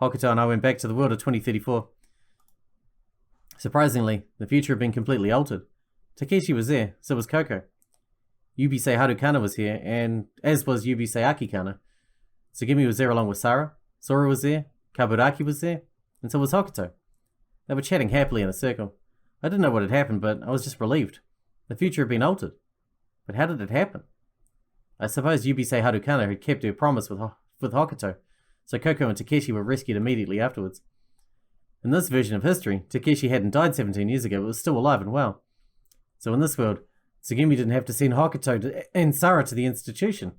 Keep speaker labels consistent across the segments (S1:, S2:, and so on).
S1: Hokuto and I went back to the world of 2034. Surprisingly, the future had been completely altered. Takeshi was there, so was Koko. Yubisei Harukana was here, and as was Yubisei Akikana. Tsugimi was there along with Sara, Sora was there, Kaburaki was there, and so was Hokuto. They were chatting happily in a circle. I didn't know what had happened, but I was just relieved. The future had been altered. But how did it happen? I suppose Yubisei Harukana had kept her promise with Hokuto, so Koko and Takeshi were rescued immediately afterwards. In this version of history, Takeshi hadn't died 17 years ago, but was still alive and well. So in this world, Tsugimi didn't have to send Hokuto and Sara to the institution.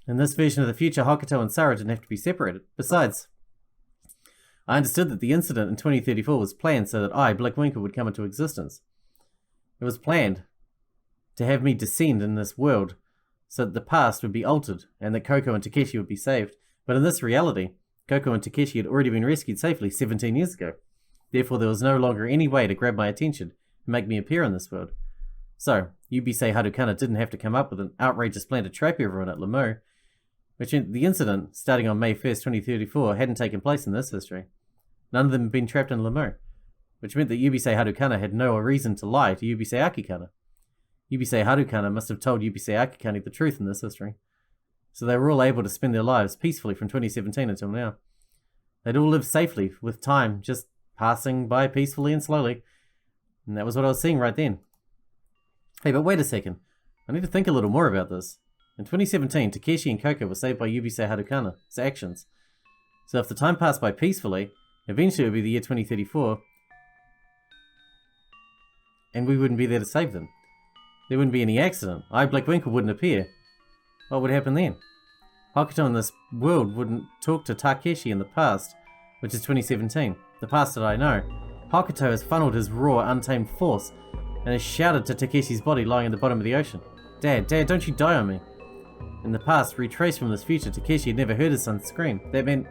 S1: In this version of the future, Hokuto and Sara didn't have to be separated. Besides, I understood that the incident in 2034 was planned so that I, Blackwinkle, would come into existence. It was planned to have me descend in this world so that the past would be altered and that Koko and Takeshi would be saved. But in this reality, Koko and Takeshi had already been rescued safely 17 years ago. Therefore, there was no longer any way to grab my attention and make me appear in this world. So, Yubisei Harukana didn't have to come up with an outrageous plan to trap everyone at Lemo, which meant the incident, starting on May 1st, 2034, hadn't taken place in this history. None of them had been trapped in Lemo, which meant that Yubisei Harukana had no reason to lie to Yubisei Akikana. Yubisei Harukana must have told Yubisei Akikane the truth in this history. So they were all able to spend their lives peacefully from 2017 until now. They'd all lived safely, with time just passing by peacefully and slowly. And that was what I was seeing right then. Hey, but wait a second. I need to think a little more about this. In 2017, Takeshi and Koko were saved by Yubisei Harukana's actions. So if the time passed by peacefully, eventually it would be the year 2034, and we wouldn't be there to save them. There wouldn't be any accident. I, Blackwinkle, wouldn't appear. What would happen then? Hokuto in this world wouldn't talk to Takeshi in the past, which is 2017, the past that I know. Hokuto has funneled his raw, untamed force and has shouted to Takeshi's body lying at the bottom of the ocean. Dad, don't you die on me. In the past, retraced from this future, Takeshi had never heard his son scream. That meant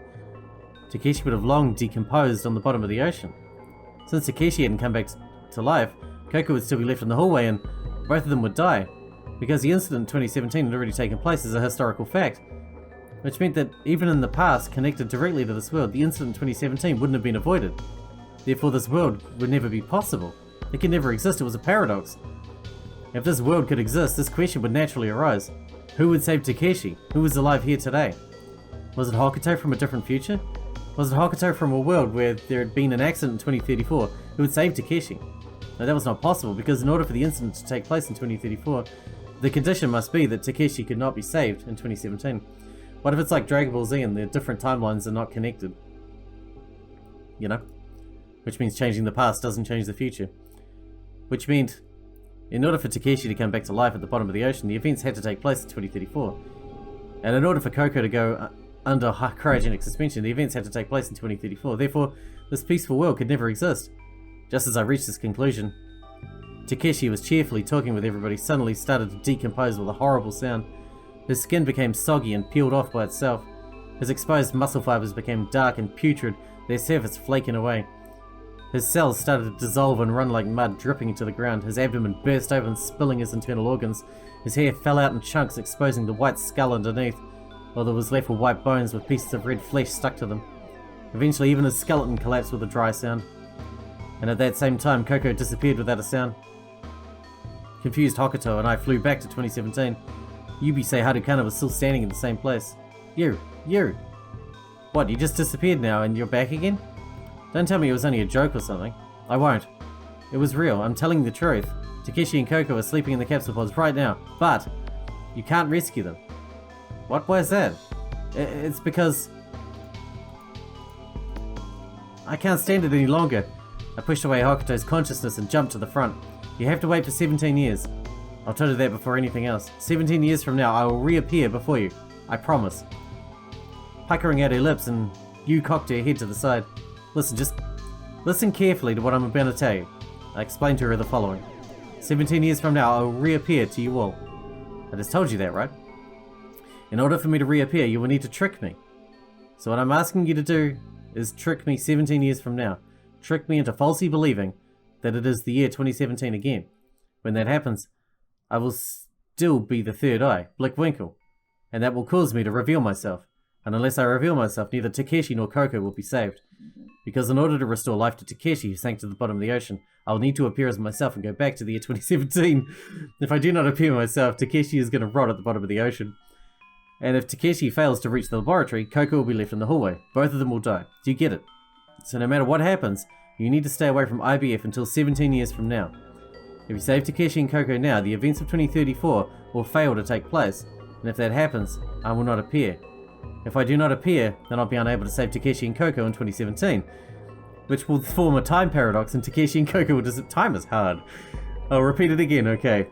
S1: Takeshi would have long decomposed on the bottom of the ocean. Since Takeshi hadn't come back to life, Koko would still be left in the hallway and both of them would die, because the incident in 2017 had already taken place as a historical fact, which meant that even in the past, connected directly to this world, the incident in 2017 wouldn't have been avoided. Therefore, this world would never be possible. It could never exist, it was a paradox. If this world could exist, this question would naturally arise. Who would save Takeshi? Who is alive here today? Was it Hokuto from a different future? Was it Hokuto from a world where there had been an accident in 2034 who would save Takeshi? No, that was not possible, because in order for the incident to take place in 2034, the condition must be that Takeshi could not be saved in 2017. What if it's like Dragon Ball Z and the different timelines are not connected? You know? Which means changing the past doesn't change the future. Which meant, in order for Takeshi to come back to life at the bottom of the ocean, the events had to take place in 2034. And in order for Koko to go under cryogenic suspension, the events had to take place in 2034. Therefore, this peaceful world could never exist. Just as I reached this conclusion, Takeshi was cheerfully talking with everybody, suddenly started to decompose with a horrible sound. His skin became soggy and peeled off by itself. His exposed muscle fibers became dark and putrid, their surface flaking away. His cells started to dissolve and run like mud, dripping into the ground. His abdomen burst open, spilling his internal organs. His hair fell out in chunks, exposing the white skull underneath, while there was left with white bones with pieces of red flesh stuck to them. Eventually, even his skeleton collapsed with a dry sound. And at that same time, Koko disappeared without a sound. Confused Hokuto and I flew back to 2017. Yubisei Harukana was still standing in the same place. You! What, you just disappeared now and you're back again? Don't tell me it was only a joke or something. I won't. It was real, I'm telling the truth. Takeshi and Koko are sleeping in the capsule pods right now, but you can't rescue them. What? Why is that? It's because I can't stand it any longer. I pushed away Hokuto's consciousness and jumped to the front. You have to wait for 17 years. I'll tell you that before anything else. 17 years from now, I will reappear before you. I promise. Puckering out her lips, and Yu cocked her head to the side. Listen, just listen carefully to what I'm about to tell you. I explained to her the following. 17 years from now, I will reappear to you all. I just told you that, right? In order for me to reappear, you will need to trick me. So what I'm asking you to do is trick me 17 years from now. Trick me into falsely believing that it is the year 2017 again. When that happens, I will still be the third eye, Blackwinkle, and that will cause me to reveal myself. And unless I reveal myself, neither Takeshi nor Coco will be saved. Because in order to restore life to Takeshi, who sank to the bottom of the ocean, I will need to appear as myself and go back to the year 2017. If I do not appear myself, Takeshi is going to rot at the bottom of the ocean. And if Takeshi fails to reach the laboratory, Coco will be left in the hallway. Both of them will die. Do you get it? So no matter what happens, you need to stay away from IBF until 17 years from now. If you save Takeshi and Coco now, the events of 2034 will fail to take place. And if that happens, I will not appear. If I do not appear, then I'll be unable to save Takeshi and Coco in 2017. Which will form a time paradox, and Takeshi and Coco will just... Time is hard. I'll repeat it again, okay.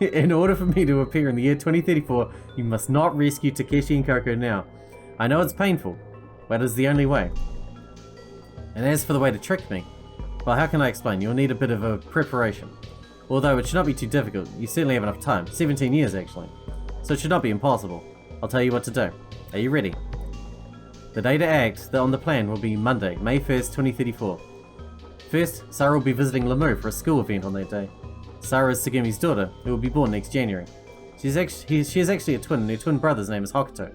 S1: In order for me to appear in the year 2034, you must not rescue Takeshi and Coco now. I know it's painful, but it's the only way. And as for the way to trick me, well, how can I explain? You'll need a bit of a preparation. Although it should not be too difficult, you certainly have enough time. 17 years, actually. So it should not be impossible. I'll tell you what to do. Are you ready? The day to act on the plan will be Monday, May 1st, 2034. First, Sarah will be visiting Lamu for a school event on that day. Sarah is Tsugumi's daughter, who will be born next January. She is actually a twin, and her twin brother's name is Hokuto.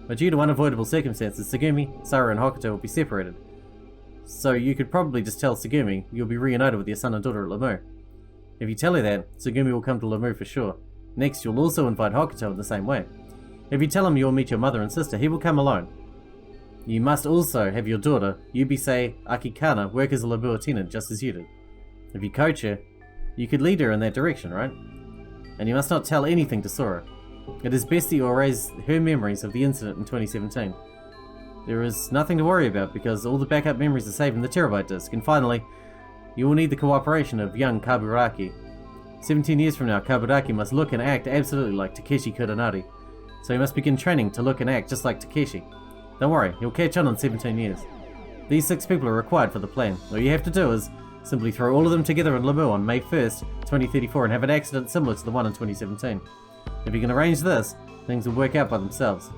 S1: But due to unavoidable circumstances, Tsugumi, Sarah, and Hokuto will be separated. So you could probably just tell Tsugumi you'll be reunited with your son and daughter at Lamu. If you tell her that, Tsugumi will come to Lamu for sure. Next, you'll also invite Hokuto in the same way. If you tell him you'll meet your mother and sister, he will come alone. You must also have your daughter, Yubisei Akikana, work as a Lamu attendant just as you did. If you coach her, you could lead her in that direction, right? And you must not tell anything to Sora. It is best that you erase her memories of the incident in 2017. There is nothing to worry about because all the backup memories are saved in the terabyte disk. And finally, you will need the cooperation of young Kaburaki. 17 years from now, Kaburaki must look and act absolutely like Takeshi Kuranari. So you must begin training to look and act just like Takeshi. Don't worry, you'll catch on in 17 years. These 6 people are required for the plan. All you have to do is simply throw all of them together in Lamu on May 1st, 2034 and have an accident similar to the one in 2017. If you can arrange this, things will work out by themselves.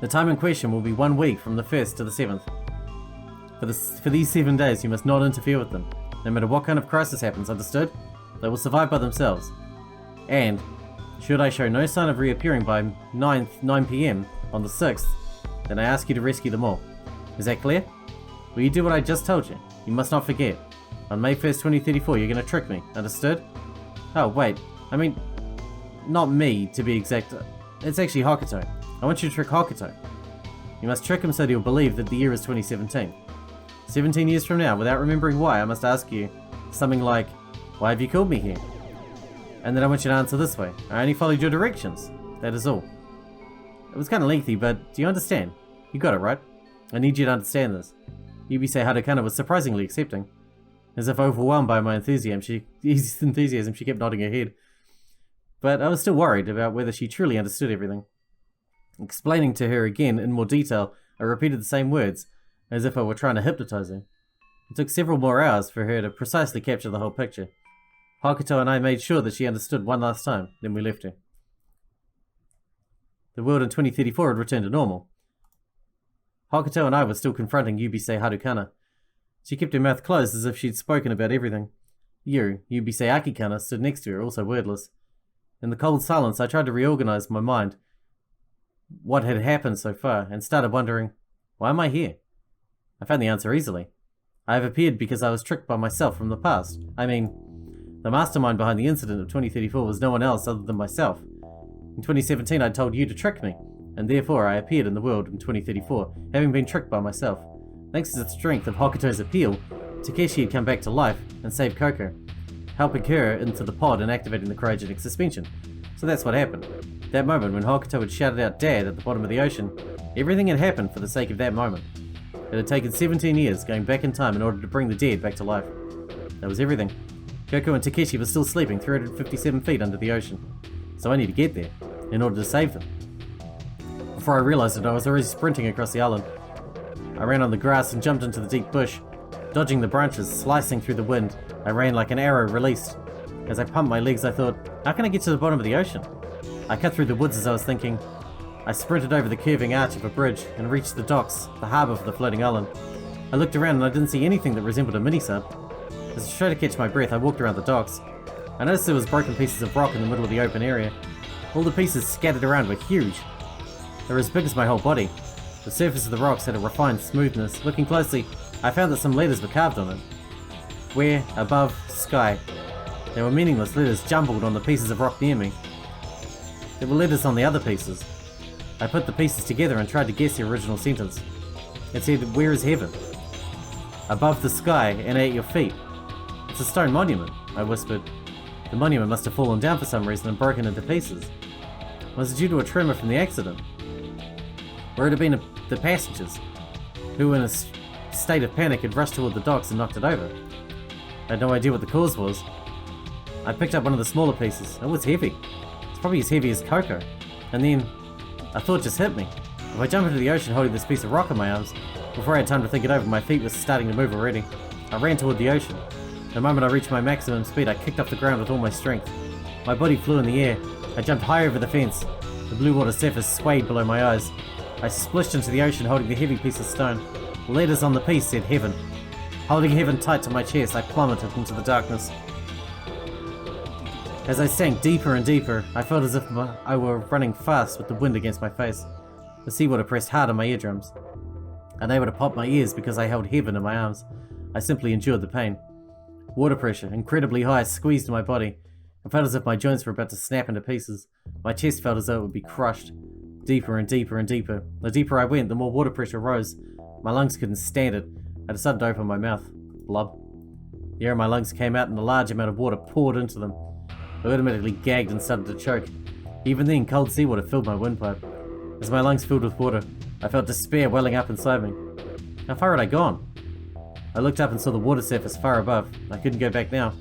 S1: The time in question will be 1 week from the 1st to the 7th. For these 7 days, you must not interfere with them. No matter what kind of crisis happens, understood? They will survive by themselves. And, should I show no sign of reappearing by 9 PM on the 6th, then I ask you to rescue them all. Is that clear? Will you do what I just told you? You must not forget. On May 1st, 2034, you're going to trick me. Understood? Oh, wait. I mean, not me, to be exact. It's actually Hokuto. I want you to trick Hokuto. You must trick him so that he'll believe that the year is 2017. 17 years from now, without remembering why, I must ask you something like, why have you called me here? And then I want you to answer this way. I only followed your directions. That is all. It was kind of lengthy, but do you understand? You got it, right? I need you to understand this. Yubisei Hadokana was surprisingly accepting. As if overwhelmed by my enthusiasm, she kept nodding her head. But I was still worried about whether she truly understood everything. Explaining to her again in more detail, I repeated the same words, as if I were trying to hypnotize her. It took several more hours for her to precisely capture the whole picture. Hokuto and I made sure that she understood one last time, then we left her. The world in 2034 had returned to normal. Hokuto and I were still confronting Yubisei Hadokana. She kept her mouth closed as if she'd spoken about everything. Yubisei Akikana, stood next to her, also wordless. In the cold silence, I tried to reorganize my mind, what had happened so far, and started wondering, why am I here? I found the answer easily. I have appeared because I was tricked by myself from the past. I mean, the mastermind behind the incident of 2034 was no one else other than myself. In 2017 I told you to trick me, and therefore I appeared in the world in 2034, having been tricked by myself. Thanks to the strength of Hokuto's appeal, Takeshi had come back to life and saved Coco, helping her into the pod and activating the cryogenic suspension. So that's what happened. That moment when Hokuto had shouted out Dad at the bottom of the ocean, everything had happened for the sake of that moment. It had taken 17 years going back in time in order to bring the dead back to life. That was everything. Coco and Takeshi were still sleeping 357 feet under the ocean. So I need to get there, in order to save them. Before I realized it, I was already sprinting across the island. I ran on the grass and jumped into the deep bush. Dodging the branches, slicing through the wind, I ran like an arrow released. As I pumped my legs, I thought, how can I get to the bottom of the ocean? I cut through the woods as I was thinking. I sprinted over the curving arch of a bridge and reached the docks, the harbour for the floating island. I looked around and I didn't see anything that resembled a mini-sub. As I tried to catch my breath, I walked around the docks. I noticed there was broken pieces of rock in the middle of the open area. All the pieces scattered around were huge. They were as big as my whole body. The surface of the rocks had a refined smoothness. Looking closely, I found that some letters were carved on it. Where, above, sky. They were meaningless letters jumbled on the pieces of rock near me. There were letters on the other pieces. I put the pieces together and tried to guess the original sentence. It said, "Where is heaven?" "Above the sky and at your feet." "It's a stone monument," I whispered. The monument must have fallen down for some reason and broken into pieces. Was it due to a tremor from the accident? Or had it been the passengers, who in a state of panic had rushed toward the docks and knocked it over? I had no idea what the cause was. I picked up one of the smaller pieces. It was heavy. It's probably as heavy as cocoa. And then, a thought just hit me. If I jump into the ocean holding this piece of rock in my arms, before I had time to think it over, my feet were starting to move already. I ran toward the ocean. The moment I reached my maximum speed, I kicked off the ground with all my strength. My body flew in the air. I jumped high over the fence. The blue water surface swayed below my eyes. I splashed into the ocean holding the heavy piece of stone. The letters on the piece said heaven. Holding heaven tight to my chest, I plummeted into the darkness. As I sank deeper and deeper, I felt as if I were running fast with the wind against my face. The seawater pressed hard on my eardrums. Unable to pop my ears because I held heaven in my arms, I simply endured the pain. Water pressure, incredibly high, squeezed my body. I felt as if my joints were about to snap into pieces. My chest felt as though it would be crushed. Deeper and deeper and deeper. The deeper I went, the more water pressure rose. My lungs couldn't stand it. I decided to open my mouth. Blub. The air in my lungs came out and a large amount of water poured into them. I automatically gagged and started to choke. Even then, cold seawater filled my windpipe. As my lungs filled with water, I felt despair welling up inside me. How far had I gone? I looked up and saw the water surface far above. I couldn't go back now.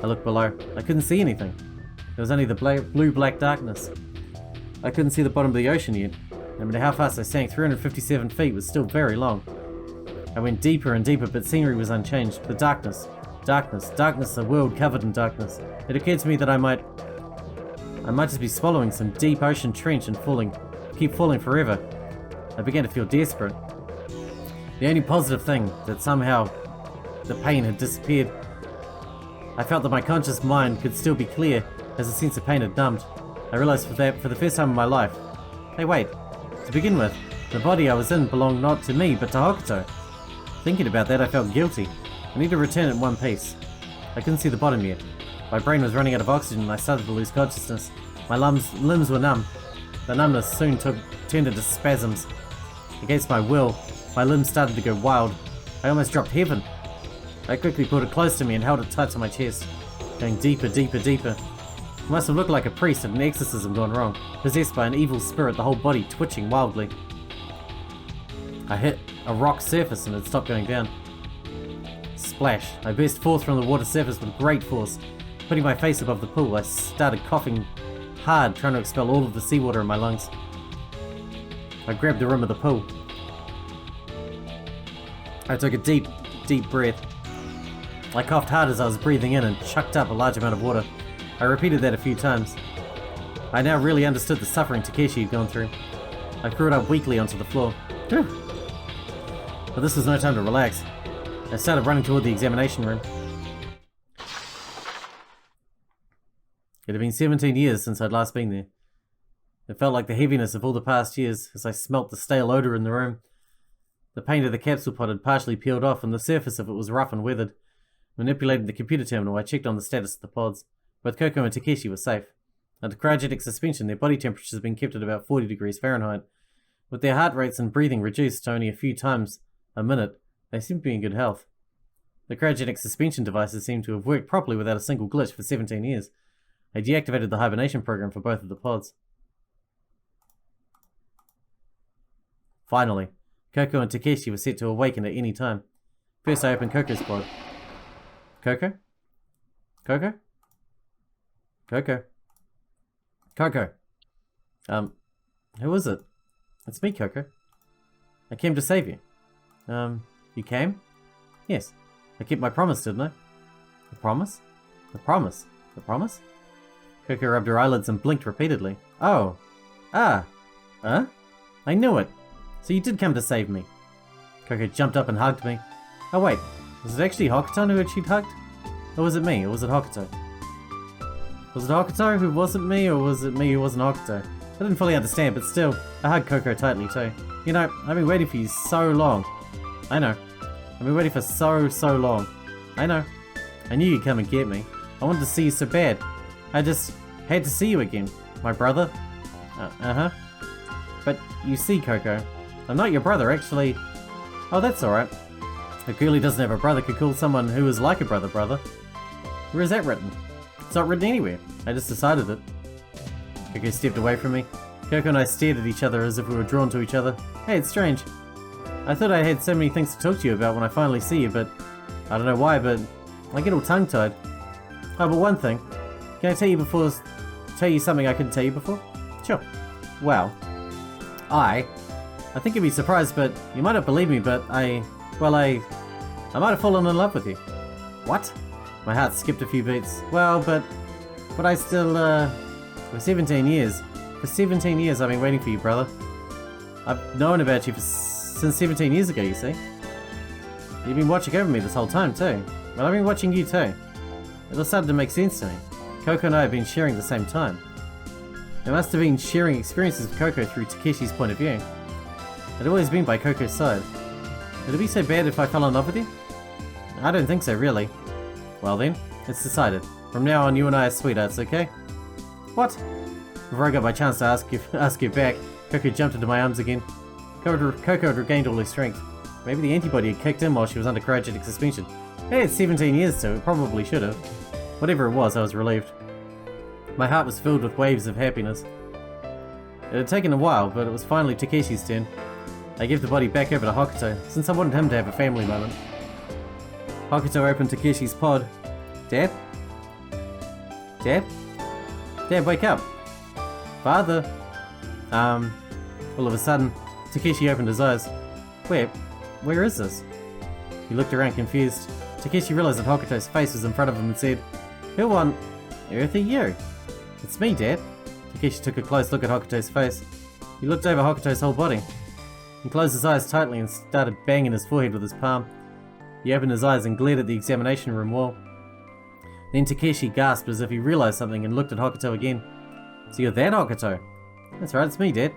S1: I looked below. I couldn't see anything. There was only the blue-black darkness. I couldn't see the bottom of the ocean yet. No matter how fast I sank, 357 feet was still very long. I went deeper and deeper, but scenery was unchanged. The darkness. Darkness. Darkness, a world covered in darkness. It occurred to me that I might just be swallowing some deep ocean trench and keep falling forever. I began to feel desperate. The only positive thing, that somehow the pain had disappeared. I felt that my conscious mind could still be clear as the sense of pain had numbed. I realized for the first time in my life. Hey wait, to begin with, the body I was in belonged not to me but to Hokuto. Thinking about that, I felt guilty. I need to return it in one piece. I couldn't see the bottom yet. My brain was running out of oxygen and I started to lose consciousness. My limbs were numb. The numbness soon turned into spasms. Against my will, my limbs started to go wild. I almost dropped heaven. I quickly pulled it close to me and held it tight to my chest, going deeper, deeper, deeper. It must have looked like a priest had an exorcism gone wrong, possessed by an evil spirit, the whole body twitching wildly. I hit a rock surface and it stopped going down. Splash! I burst forth from the water surface with great force. Putting my face above the pool, I started coughing hard, trying to expel all of the seawater in my lungs. I grabbed the rim of the pool. I took a deep, deep breath. I coughed hard as I was breathing in and chucked up a large amount of water. I repeated that a few times. I now really understood the suffering Takeshi had gone through. I crawled up weakly onto the floor. Whew. But this was no time to relax. I started running toward the examination room. It had been 17 years since I'd last been there. It felt like the heaviness of all the past years as I smelt the stale odor in the room. The paint of the capsule pod had partially peeled off and the surface of it was rough and weathered. Manipulating the computer terminal, I checked on the status of the pods. Both Coco and Takeshi were safe. Under cryogenic suspension, their body temperatures had been kept at about 40 degrees Fahrenheit. With their heart rates and breathing reduced to only a few times a minute, they seemed to be in good health. The cryogenic suspension devices seemed to have worked properly without a single glitch for 17 years. I deactivated the hibernation program for both of the pods. Finally, Coco and Takeshi were set to awaken at any time. First I opened Coco's pod. Coco? Coco? Coco? Coco? Who is it? It's me, Coco. I came to save you. You came? Yes. I kept my promise, didn't I? The promise? The promise? The promise? Coco rubbed her eyelids and blinked repeatedly. Oh. Ah. Huh? I knew it. So you did come to save me. Coco jumped up and hugged me. Oh wait, was it actually Hokuto who she'd hugged? Or was it me, or was it Hokuto? Was it Hokuto who wasn't me, or was it me who wasn't Hokuto? I didn't fully understand, but still, I hugged Coco tightly too. You know, I've been waiting for you so long. I know. I've been waiting for so long. I know. I knew you'd come and get me. I wanted to see you so bad. I just had to see you again. My brother? Uh-huh. But you see, Coco, I'm not your brother, actually. Oh, that's alright. A girl who doesn't have a brother could call someone who is like a brother. Where is that written? It's not written anywhere. I just decided it. Coco stepped away from me. Coco and I stared at each other as if we were drawn to each other. Hey, it's strange. I thought I had so many things to talk to you about when I finally see you, but I don't know why, but I get all tongue-tied. Oh, but one thing. Can I tell you something I couldn't tell you before? Sure. Well, I think you'd be surprised, but you might not believe me, but I might have fallen in love with you. What? My heart skipped a few beats. Well, but I still, for 17 years. For 17 years I've been waiting for you, brother. I've known about you since 17 years ago, you see. You've been watching over me this whole time, too. Well, I've been watching you, too. It all started to make sense to me. Coco and I have been sharing the same time. I must have been sharing experiences with Coco through Takeshi's point of view. I'd always been by Coco's side. Would it be so bad if I fell in love with you? I don't think so, really. Well then, it's decided. From now on, you and I are sweethearts, okay? What? Before I got my chance to ask you back, Coco jumped into my arms again. Coco had regained all her strength. Maybe the antibody had kicked in while she was under cryogenic suspension. Hey, it's 17 years, so it probably should have. Whatever it was, I was relieved. My heart was filled with waves of happiness. It had taken a while, but it was finally Takeshi's turn. I gave the body back over to Hokuto, since I wanted him to have a family moment. Hokuto opened Takeshi's pod. Dad? Dad? Dad, wake up! Father! All of a sudden, Takeshi opened his eyes. Where is this? He looked around confused. Takeshi realized that Hokuto's face was in front of him and said, Who on earth are you? It's me, Dad. Takeshi took a close look at Hokuto's face. He looked over Hokuto's whole body. He closed his eyes tightly and started banging his forehead with his palm. He opened his eyes and glared at the examination room wall. Then Takeshi gasped as if he realized something and looked at Hokuto again. So you're that Hokuto? That's right, it's me, Dad.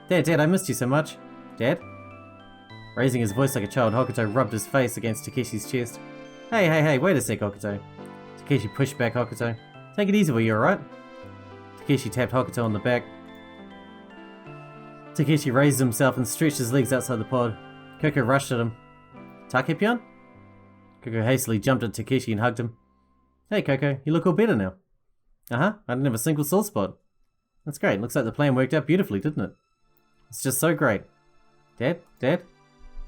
S1: Dad, I missed you so much. Dad? Raising his voice like a child, Hokuto rubbed his face against Takeshi's chest. Hey, wait a sec, Hokuto. Takeshi pushed back Hokuto. Take it easy, will you, alright? Takeshi tapped Hokuto on the back. Takeshi raised himself and stretched his legs outside the pod. Coco rushed at him. Takepion? Coco hastily jumped at Takeshi and hugged him. Hey, Coco, you look all better now. I didn't have a single sore spot. That's great. Looks like the plan worked out beautifully, didn't it? It's just so great. Dad?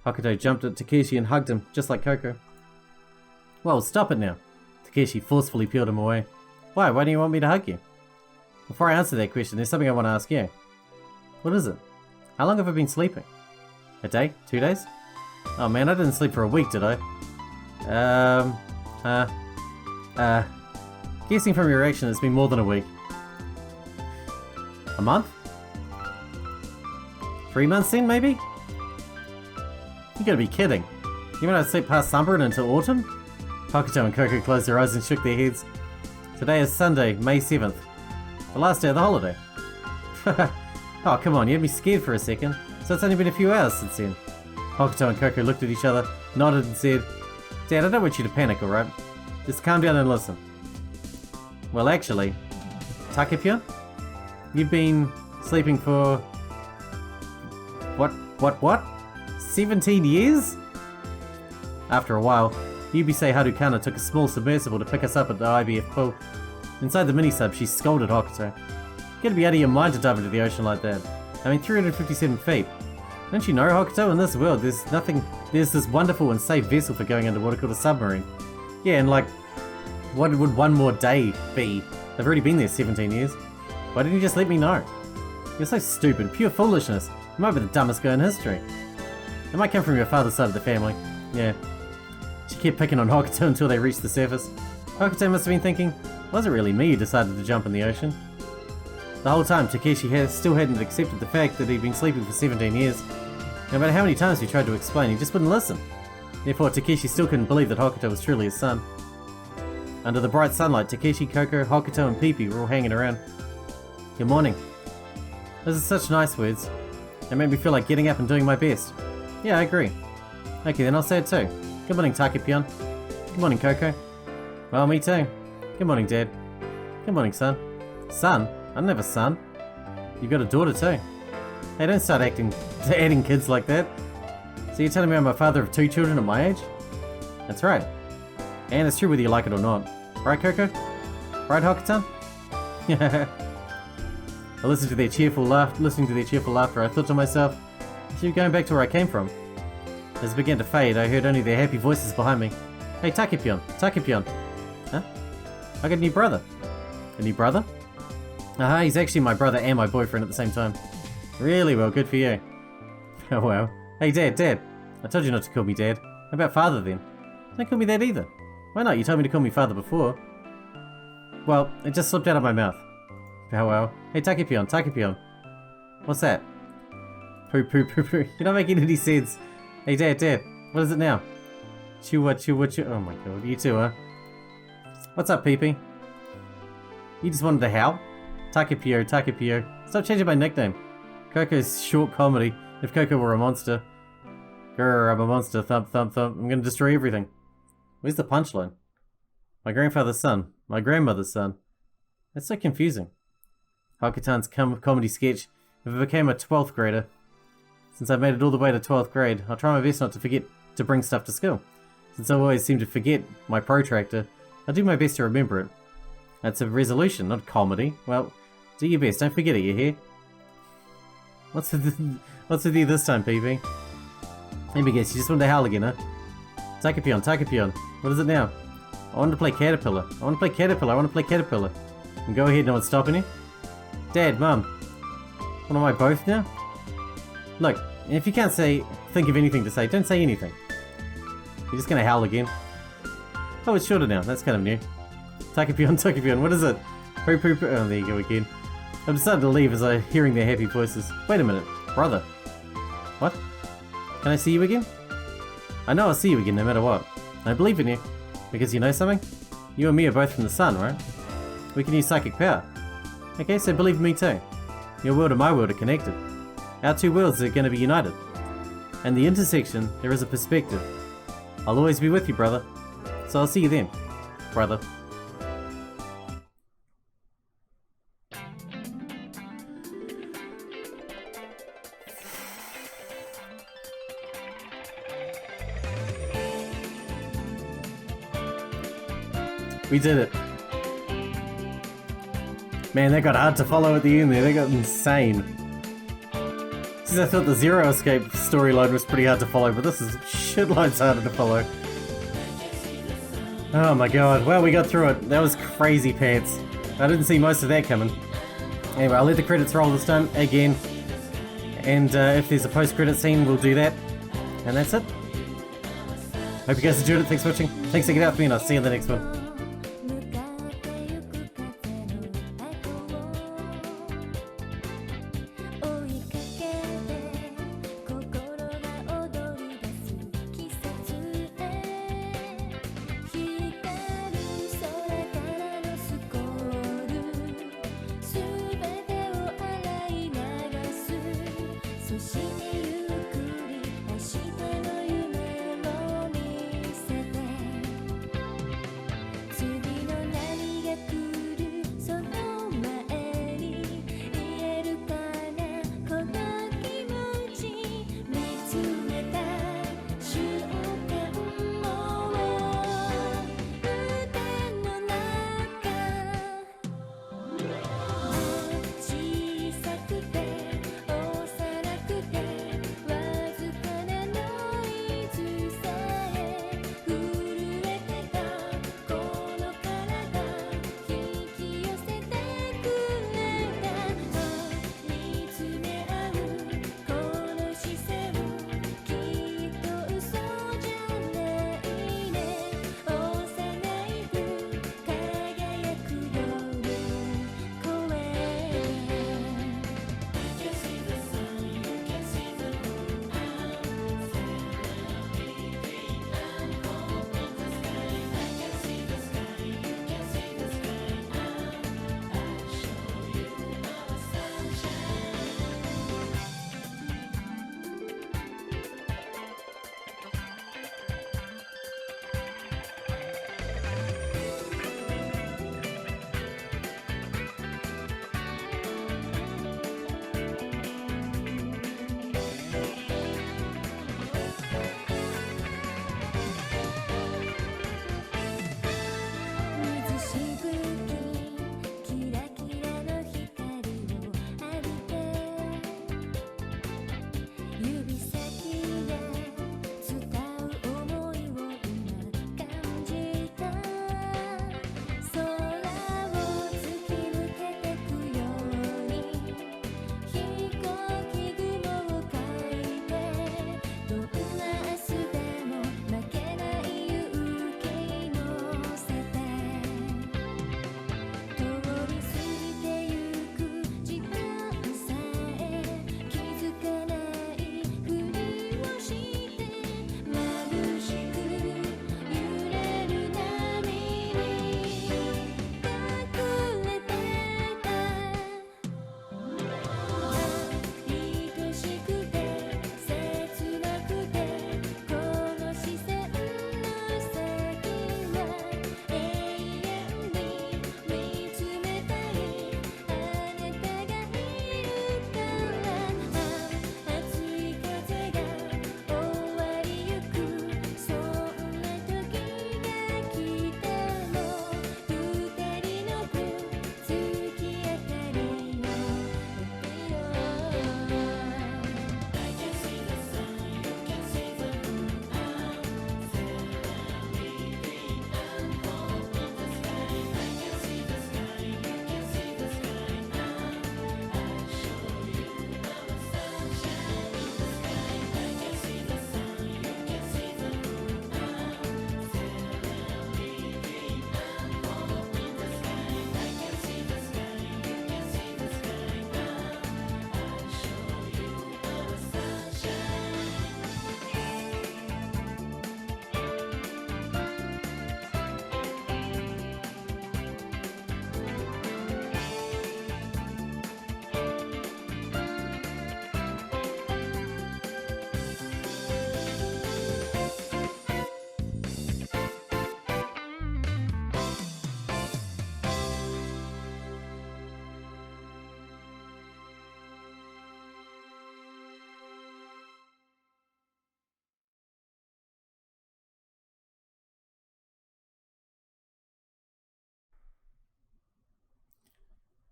S1: Hokuto jumped at Takeshi and hugged him, just like Coco. Well, stop it now. Takeshi forcefully peeled him away. Why do you want me to hug you? Before I answer that question, there's something I want to ask you. What is it? How long have I been sleeping? A day? 2 days? Oh man, I didn't sleep for a week, did I? Guessing from your reaction, it's been more than a week. A month? 3 months then, maybe? You gotta be kidding. You mean I sleep past summer and into autumn? Hokuto and Coco closed their eyes and shook their heads. Today is Sunday, May 7th. The last day of the holiday. Oh, come on, you had me scared for a second. So it's only been a few hours since then. Hokuto and Coco looked at each other, nodded and said, Dad, I don't want you to panic, alright? Just calm down and listen. Well, actually, Takepion? You've been sleeping for... What? 17 years? After a while, Yubisei Harukana took a small submersible to pick us up at the IVF pool. Inside the mini-sub, she scolded Hokuto. You gotta be out of your mind to dive into the ocean like that. I mean, 357 feet. Don't you know, Hokuto, in this world, there's this wonderful and safe vessel for going underwater called a submarine. Yeah, and like, what would one more day be? They've already been there 17 years. Why didn't you just let me know? You're so stupid, pure foolishness. You might be the dumbest guy in history. It might come from your father's side of the family. Yeah. She kept picking on Hokuto until they reached the surface. Hokuto must have been thinking, was it really me who decided to jump in the ocean? The whole time, Takeshi still hadn't accepted the fact that he'd been sleeping for 17 years. No matter how many times he tried to explain, he just wouldn't listen. Therefore, Takeshi still couldn't believe that Hokuto was truly his son. Under the bright sunlight, Takeshi, Coco, Hokuto and Pipi were all hanging around. Good morning. Those are such nice words. They make me feel like getting up and doing my best. Yeah, I agree. Okay, then I'll say it too. Good morning, Takepion. Good morning, Coco. Well, me too. Good morning, Dad. Good morning, son. Son? I don't have a son. You've got a daughter too. Hey, don't start adding kids like that. So you're telling me I'm a father of 2 children at my age? That's right. And it's true whether you like it or not. Right, Coco? Right, Hokutan? I listened to their cheerful laughter, I thought to myself, I should be going back to where I came from. As it began to fade, I heard only their happy voices behind me. Hey, Takepion! Takepion! Huh? I got a new brother. A new brother? Aha, he's actually my brother and my boyfriend at the same time. Really well, good for you. Oh well. Hey, Dad. I told you not to call me Dad. How about Father then? Don't call me that either. Why not? You told me to call me Father before. Well, it just slipped out of my mouth. Oh well. Hey, Takepion. What's that? Poo. You're not making any sense. Hey, Dad. What is it now? Chew. Oh my god, you two, huh? What's up, Pee-Pee? You just wanted to howl? Takepio. Stop changing my nickname. Coco's short comedy. If Coco were a monster. Grr, I'm a monster. Thump. I'm gonna destroy everything. Where's the punchline? My grandfather's son. My grandmother's son. That's so confusing. Hakutan's comedy sketch. If I became a 12th grader. Since I've made it all the way to 12th grade, I'll try my best not to forget to bring stuff to school. Since I always seem to forget my protractor, I'll do my best to remember it. That's a resolution, not comedy. Well, do your best, don't forget it, you hear? What's with you this time, PP? Let me guess, you just wanted to howl again, huh? Takepion. What is it now? I want to play Caterpillar. And go ahead, no one's stopping you. Dad, Mum. What am I both now? Look, if you can't think of anything to say, don't say anything. You're just gonna howl again. Oh, it's shorter now. That's kind of new. Takepion. What is it? Poo. Oh, there you go again. I'm decided to leave as I'm hearing their happy voices. Wait a minute. Brother. What? Can I see you again? I know I'll see you again no matter what. I believe in you. Because you know something? You and me are both from the sun, right? We can use psychic power. Okay, so believe in me too. Your world and my world are connected. Our 2 worlds are going to be united. And the intersection, there is a perspective. I'll always be with you, brother. So I'll see you then, brother. We did it. Man, that got hard to follow at the end there. That got insane. Since I thought the Zero Escape storyline was pretty hard to follow, but this is shitloads harder to follow. Oh my god. Well, we got through it. That was crazy pants. I didn't see most of that coming. Anyway, I'll let the credits roll this time, again. And if there's a post-credit scene, we'll do that. And that's it. Hope you guys enjoyed it. Thanks for watching. Thanks for checking it out for me, and I'll see you in the next one.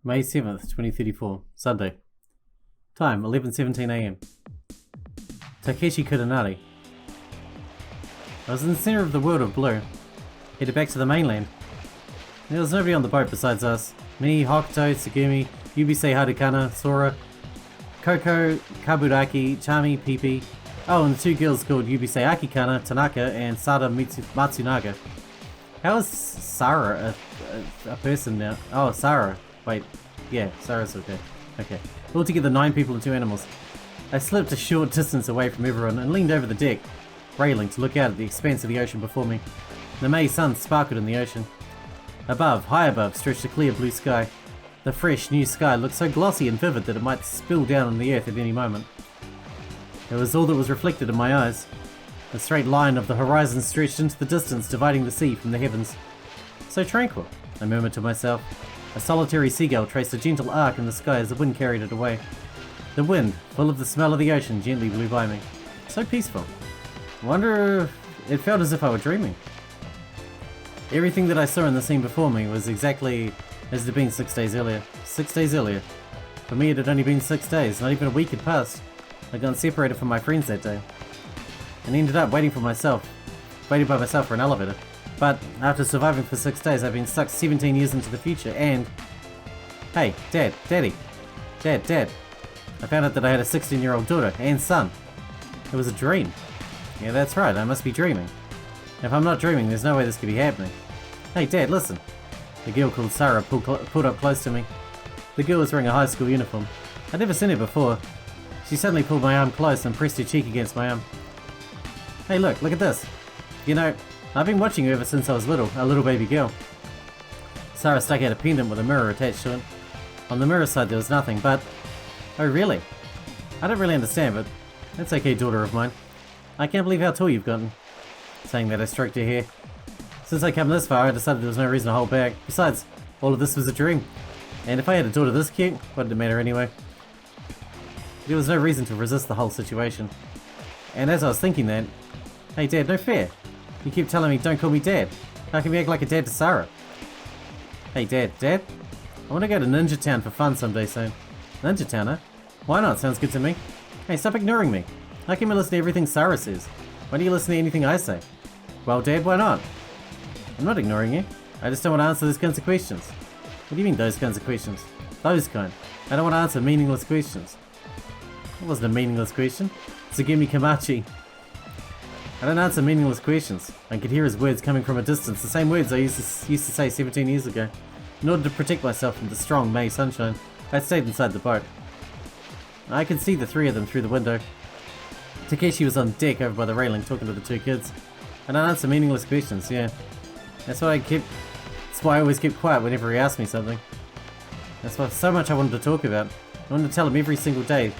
S1: May 7th, 2034, Sunday. Time, 11:17 AM. Takeshi Kuranari. I was in the center of the world of blue. Headed back to the mainland. There was nobody on the boat besides us. Me, Hokuto, Tsugumi, Yubisei Harukana, Sora, Koko, Kaburaki, Chami, Pipi. Oh, and the two girls called Yubisei Akikana, Tanaka, and Sada Matsunaga. How is Sarah a person now? Oh, Sarah. Wait. Yeah, Sarah's okay. Okay. Altogether 9 people and 2 animals. I slipped a short distance away from everyone and leaned over the deck railing to look out at the expanse of the ocean before me. The May sun sparkled in the ocean. Above, high above, stretched a clear blue sky. The fresh, new sky looked so glossy and vivid that it might spill down on the earth at any moment. It was all that was reflected in my eyes. A straight line of the horizon stretched into the distance, dividing the sea from the heavens. So tranquil, I murmured to myself. A solitary seagull traced a gentle arc in the sky as the wind carried it away. The wind, full of the smell of the ocean, gently blew by me. So peaceful. I wonder if it felt as if I were dreaming. Everything that I saw in the scene before me was exactly as it had been 6 days earlier. 6 days earlier. For me it had only been 6 days, not even a week had passed. I'd gotten separated from my friends that day. And ended up waiting by myself for an elevator. But after surviving for 6 days, I've been stuck 17 years into the future and... Hey, Dad, Daddy. Dad. I found out that I had a 16-year-old daughter and son. It was a dream. Yeah, that's right, I must be dreaming. If I'm not dreaming, there's no way this could be happening. Hey, Dad, listen. The girl called Sarah pulled up close to me. The girl was wearing a high school uniform. I'd never seen her before. She suddenly pulled my arm close and pressed her cheek against my arm. Hey, look at this. You know, I've been watching you ever since I was a little baby girl. Sarah stuck out a pendant with a mirror attached to it. On the mirror side there was nothing, but... Oh really? I don't really understand, but that's okay, daughter of mine. I can't believe how tall you've gotten. Saying that, I stroked her hair. Since I come this far, I decided there was no reason to hold back. Besides, all of this was a dream. And if I had a daughter this cute, what did it matter anyway? There was no reason to resist the whole situation. And as I was thinking that, hey Dad, no fair. You keep telling me don't call me Dad. How can we act like a dad to Sarah? Hey Dad, I want to go to Ninja Town for fun someday soon. Ninja Town, huh? Why not? Sounds good to me. Hey, stop ignoring me. How can we listen to everything Sarah says? Why do you listen to anything I say? Well, Dad, why not? I'm not ignoring you. I just don't want to answer those kinds of questions. What do you mean, those kinds of questions? Those kind. I don't want to answer meaningless questions. It wasn't a meaningless question. Tsugumi Kamachi. I don't answer meaningless questions. I could hear his words coming from a distance, the same words I used to say 17 years ago. In order to protect myself from the strong May sunshine, I stayed inside the boat. I could see the 3 of them through the window. Takeshi was on deck over by the railing talking to the 2 kids. I don't answer meaningless questions, yeah. That's why I always kept quiet whenever he asked me something. That's why so much I wanted to talk about. I wanted to tell him every single day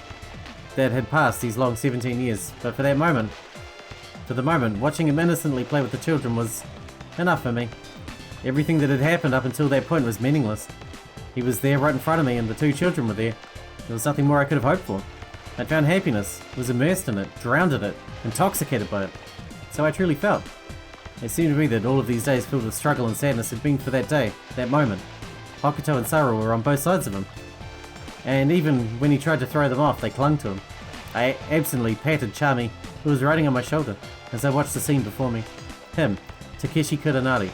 S1: that had passed these long 17 years, but for the moment, watching him innocently play with the children was enough for me. Everything that had happened up until that point was meaningless. He was there right in front of me and the 2 children were there. There was nothing more I could have hoped for. I'd found happiness, was immersed in it, drowned in it, intoxicated by it. So I truly felt. It seemed to me that all of these days filled with struggle and sadness had been for that day, that moment. Hokuto and Sarah were on both sides of him. And even when he tried to throw them off, they clung to him. I absently patted Chami, who was riding on my shoulder, as I watched the scene before me. Him, Takeshi Kuranari.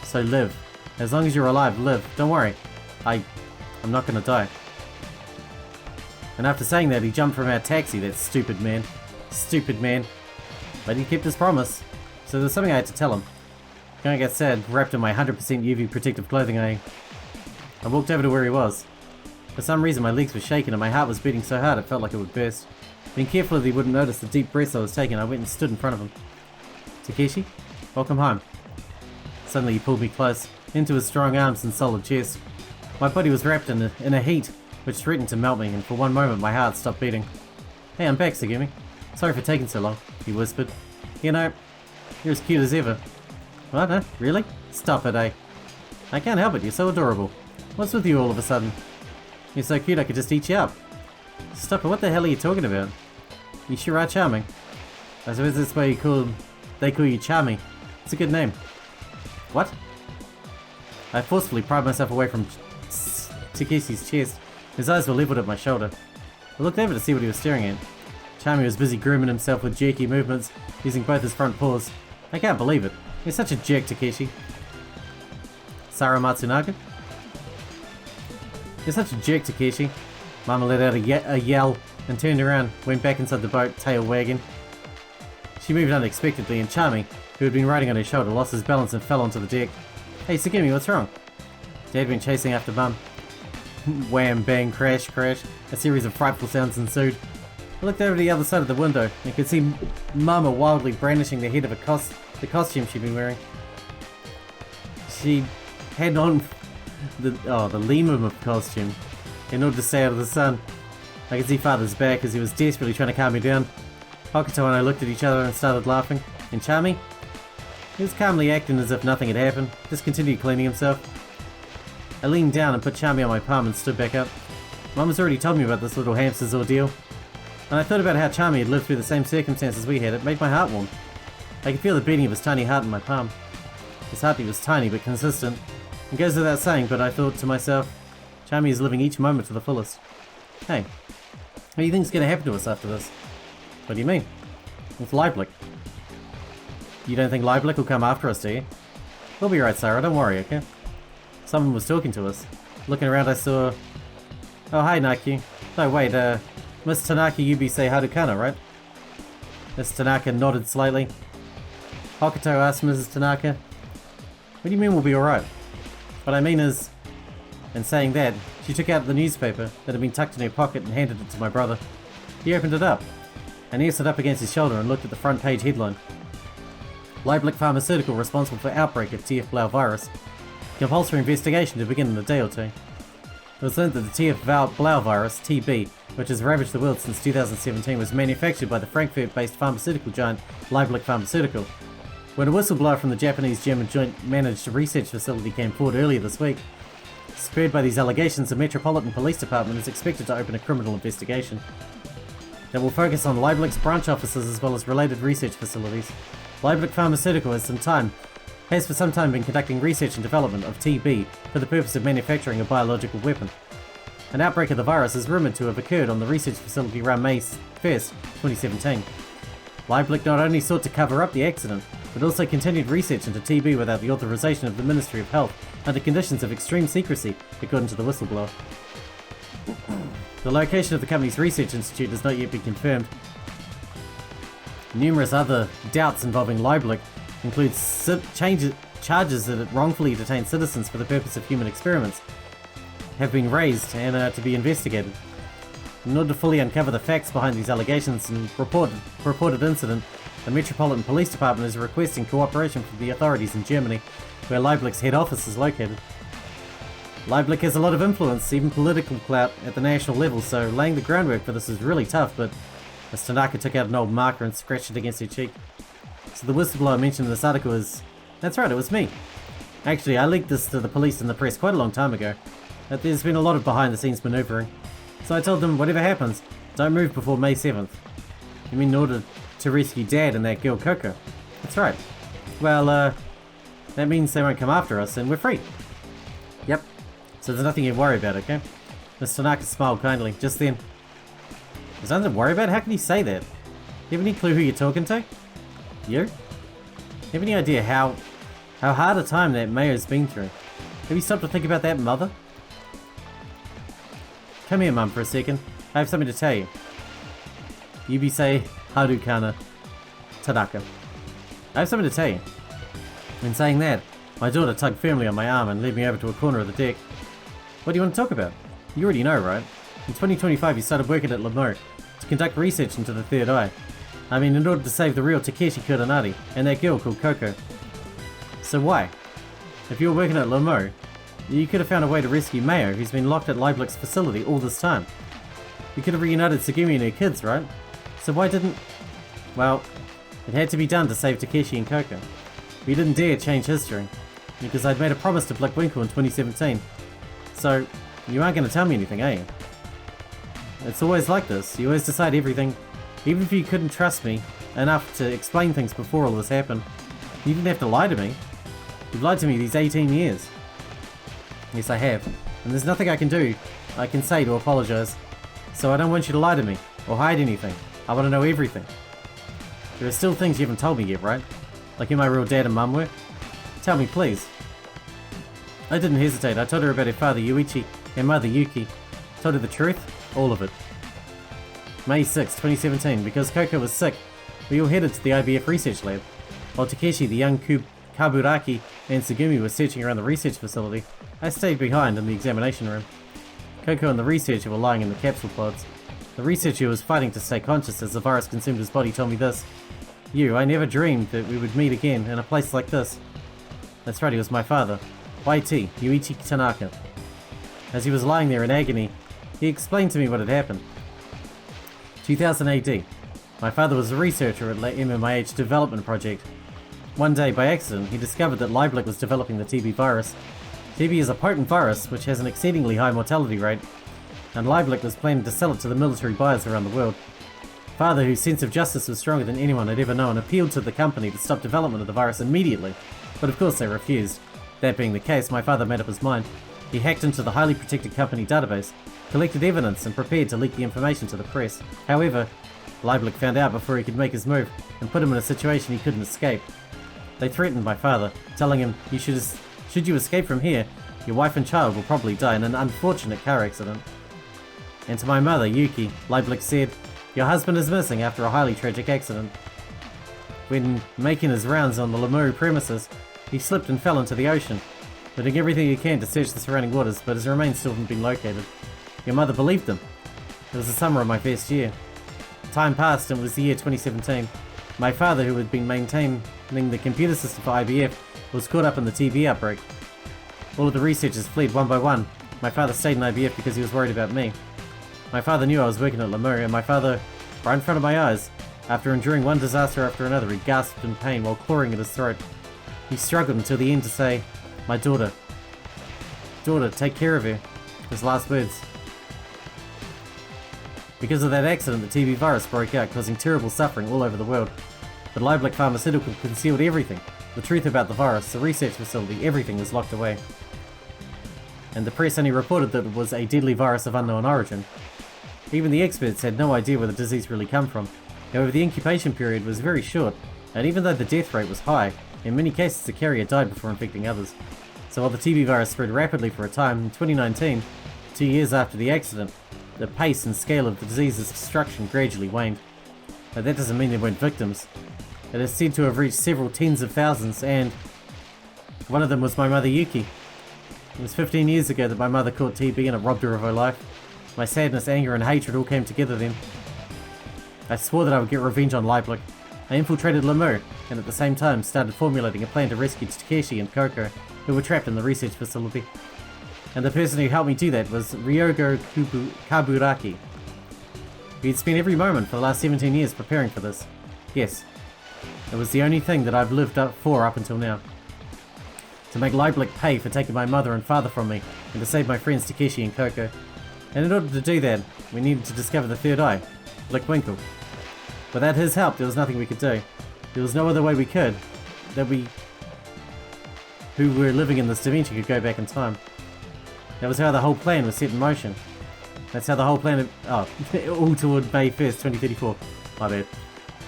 S1: So live. As long as you're alive, live. Don't worry. I'm not gonna die. And after saying that, he jumped from our taxi, that stupid man. Stupid man. But he kept his promise. So there's something I had to tell him. Going get sad, wrapped in my 100% UV protective clothing, I walked over to where he was. For some reason my legs were shaking and my heart was beating so hard it felt like it would burst. Being careful that he wouldn't notice the deep breaths I was taking, I went and stood in front of him. Takeshi, welcome home. Suddenly he pulled me close, into his strong arms and solid chest. My body was wrapped in a heat which threatened to melt me, and for one moment my heart stopped beating. Hey, I'm back, Tsugumi. Sorry for taking so long, he whispered. You know, you're as cute as ever. What, huh? Really? Stop it, eh? I can't help it, you're so adorable. What's with you all of a sudden? You're so cute I could just eat you up. Stop it, what the hell are you talking about? You sure are charming. I suppose that's why they call you Charmy. It's a good name. What? I forcefully pried myself away from Takeshi's chest. His eyes were leveled at my shoulder. I looked over to see what he was staring at. Chami was busy grooming himself with jerky movements, using both his front paws. I can't believe it. You're such a jerk, Takeshi. Sara Matsunaga? You're such a jerk, Takeshi. Mama let out a yell and turned around, went back inside the boat, tail wagging. She moved unexpectedly, and Chami, who had been riding on her shoulder, lost his balance and fell onto the deck. Hey, Sugimi, what's wrong? Dad went chasing after Mum. Wham, bang, crash, crash. A series of frightful sounds ensued. I looked over to the other side of the window and could see Mama wildly brandishing the head of the costume she'd been wearing. She had on the lemur costume in order to stay out of the sun. I could see Father's back as he was desperately trying to calm me down. Hokuto and I looked at each other and started laughing. And Chami? He was calmly acting as if nothing had happened, just continued cleaning himself. I leaned down and put Chami on my palm and stood back up. Mum has already told me about this little hamster's ordeal. And I thought about how Chami had lived through the same circumstances we had. It made my heart warm. I could feel the beating of his tiny heart in my palm. His heartbeat was tiny but consistent. It goes without saying, but I thought to myself, Chami is living each moment to the fullest. Hey, what do you think's going to happen to us after this? What do you mean? With Leiblich. You don't think Leiblich will come after us, do you? We'll be right, Sarah, don't worry, okay? Someone was talking to us. Looking around I saw... Oh, hi, Naki. No, wait, Miss Tanaka Yubisei Harukana, right? Miss Tanaka nodded slightly. Hokuto asked Mrs. Tanaka, what do you mean we'll be alright? What I mean is... And saying that, she took out the newspaper that had been tucked in her pocket and handed it to my brother. He opened it up, and he stood up against his shoulder and looked at the front page headline. Leiblich Pharmaceutical responsible for outbreak of TF Blau virus. Compulsory investigation to begin in a day or two. It was learned that the TF Blau virus, TB, which has ravaged the world since 2017, was manufactured by the Frankfurt-based pharmaceutical giant Leiblich Pharmaceutical. When a whistleblower from the Japanese-German joint managed research facility came forward earlier this week, spurred by these allegations, the Metropolitan Police Department is expected to open a criminal investigation that will focus on Leiblich's branch offices as well as related research facilities. Leiblich Pharmaceutical has for some time been conducting research and development of TB for the purpose of manufacturing a biological weapon. An outbreak of the virus is rumoured to have occurred on the research facility around May 1st, 2017. Leiblich not only sought to cover up the accident, but also continued research into TB without the authorization of the Ministry of Health under conditions of extreme secrecy, according to the whistleblower. The location of the company's research institute has not yet been confirmed. Numerous other doubts involving Leiblich include charges that it wrongfully detained citizens for the purpose of human experiments have been raised and are to be investigated. In order to fully uncover the facts behind these allegations and reported incident, the Metropolitan Police Department is requesting cooperation from the authorities in Germany, where Leiblich's head office is located. Leiblich has a lot of influence, even political clout, at the national level, so laying the groundwork for this is really tough, but as Tanaka took out an old marker and scratched it against her cheek. So the whistleblower mentioned in this article is... That's right, it was me. Actually, I leaked this to the police and the press quite a long time ago, but there's been a lot of behind-the-scenes maneuvering. So I told them, whatever happens, don't move before May 7th. You mean in order to rescue Dad and that girl Coco? That's right. Well, that means they won't come after us and we're free. Yep. So there's nothing you worry about, okay? Miss Tanaka smiled kindly. Just then, there's nothing to worry about? How can you say that? You have any clue who you're talking to? You? You have any idea how hard a time that Mayo's been through? Have you stopped to think about that, mother? Come here, Mum, for a second. I have something to tell you. Yubisei Harukana Tanaka. I have something to tell you. In saying that, my daughter tugged firmly on my arm and led me over to a corner of the deck. What do you want to talk about? You already know, right? In 2025 you started working at Lemo to conduct research into the third eye. I mean, in order to save the real Takeshi Kuranari and that girl called Coco. So why? If you were working at Lemo, you could have found a way to rescue Mayo, who's been locked at Leiblich's facility all this time. You could have reunited Sugimi and her kids, right? So why didn't... Well, it had to be done to save Takeshi and Coco. We didn't dare change history, because I'd made a promise to Blickwinkle in 2017. So, you aren't going to tell me anything, are you? It's always like this. You always decide everything, even if you couldn't trust me enough to explain things before all this happened. You didn't have to lie to me. You've lied to me these 18 years. Yes, I have. And there's nothing I can say to apologize. So I don't want you to lie to me, or hide anything. I want to know everything. There are still things you haven't told me yet, right? Like who my real dad and mum were? Tell me, please. I didn't hesitate. I told her about her father Yuichi and mother Yuki. Told her the truth, all of it. May 6, 2017. Because Coco was sick, we all headed to the IBF research lab. While Takeshi, the young Kaburaki, and Tsugumi were searching around the research facility, I stayed behind in the examination room. Coco and the researcher were lying in the capsule pods. The researcher was fighting to stay conscious as the virus consumed his body told me this. I never dreamed that we would meet again in a place like this. That's right, he was my father. YT, Yuichi Tanaka. As he was lying there in agony, he explained to me what had happened. 2000 AD. My father was a researcher at the MMIH development project. One day, by accident, he discovered that Lieblich was developing the TB virus. TB is a potent virus which has an exceedingly high mortality rate, and Lieblich was planning to sell it to the military buyers around the world. Father, whose sense of justice was stronger than anyone had ever known, appealed to the company to stop development of the virus immediately, but of course they refused. That being the case, my father made up his mind. He hacked into the highly protected company database, collected evidence, and prepared to leak the information to the press. However, Lieblich found out before he could make his move, and put him in a situation he couldn't escape. They threatened my father, telling him, should you escape from here, your wife and child will probably die in an unfortunate car accident. And to my mother, Yuki, Lieblich said, your husband is missing after a highly tragic accident. When making his rounds on the Lemuru premises, he slipped and fell into the ocean, doing everything he can to search the surrounding waters, but his remains still haven't been located. Your mother believed him. It was the summer of my first year. Time passed and it was the year 2017. My father, who had been maintaining the computer system for IBF, was caught up in the TB outbreak. All of the researchers fled one by one. My father stayed in IBF because he was worried about me. My father knew I was working at Lemuru, and my father, right in front of my eyes, after enduring one disaster after another, he gasped in pain while clawing at his throat. He struggled until the end to say, my daughter. Daughter, take care of her. His last words. Because of that accident, the TB virus broke out, causing terrible suffering all over the world. But Lieblich Pharmaceutical concealed everything. The truth about the virus, the research facility, everything was locked away. And the press only reported that it was a deadly virus of unknown origin. Even the experts had no idea where the disease really came from. However, the incubation period was very short, and even though the death rate was high, in many cases the carrier died before infecting others. So while the TB virus spread rapidly for a time, in 2019, 2 years after the accident, the pace and scale of the disease's destruction gradually waned. But that doesn't mean there weren't victims. It is said to have reached several tens of thousands, and one of them was my mother Yuki. It was 15 years ago that my mother caught TB and it robbed her of her life. My sadness, anger, and hatred all came together then. I swore that I would get revenge on Lieblich. I infiltrated Lemuru, and at the same time started formulating a plan to rescue Takeshi and Coco, who were trapped in the research facility. And the person who helped me do that was Ryogo Kaburaki. He had spent every moment for the last 17 years preparing for this. Yes, it was the only thing that I've lived up for up until now. To make Lieblich pay for taking my mother and father from me, and to save my friends Takeshi and Coco. And in order to do that, we needed to discover the third eye, Blickwinkle. Without his help, there was nothing we could do. There was no other way we could, that we who were living in this dimension could go back in time. That was how the whole plan was set in motion. That's how the whole plan all toward May 1st, 2034. My bad.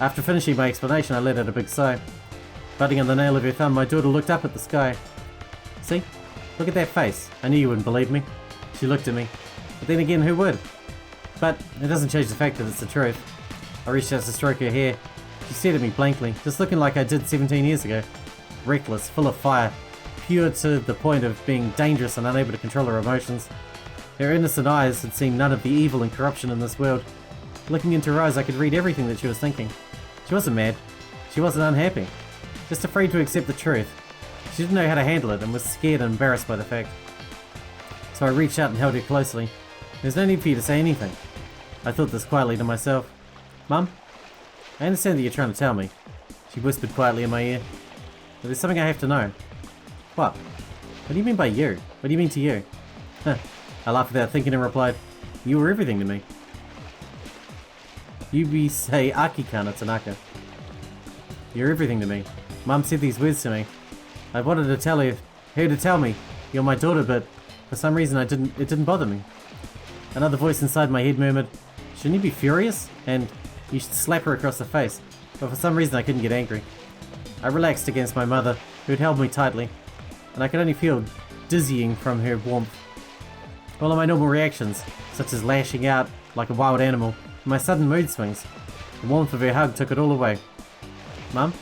S1: After finishing my explanation, I let out a big sigh. Butting on the nail of her thumb, my daughter looked up at the sky. See? Look at that face. I knew you wouldn't believe me. She looked at me. But then again, who would? But it doesn't change the fact that it's the truth. I reached out to stroke her hair. She stared at me blankly, just looking like I did 17 years ago. Reckless, full of fire, pure to the point of being dangerous and unable to control her emotions. Her innocent eyes had seen none of the evil and corruption in this world. Looking into her eyes, I could read everything that she was thinking. She wasn't mad. She wasn't unhappy. Just afraid to accept the truth. She didn't know how to handle it and was scared and embarrassed by the fact. So I reached out and held her closely. There's no need for you to say anything. I thought this quietly to myself. Mum, I understand that you're trying to tell me. She whispered quietly in my ear. But there's something I have to know. What? What do you mean by you? What do you mean to you? Huh. I laughed without thinking and replied, you were everything to me. Yubisei Akikana Tanaka. You're everything to me. Mum said these words to me. I wanted to tell her to tell me, you're my daughter, but For some reason it didn't bother me. Another voice inside my head murmured, "Shouldn't you be furious? And you should slap her across the face." But for some reason I couldn't get angry. I relaxed against my mother, who had held me tightly, and I could only feel dizzying from her warmth. All of my normal reactions, such as lashing out like a wild animal, and my sudden mood swings, the warmth of her hug took it all away. Mum?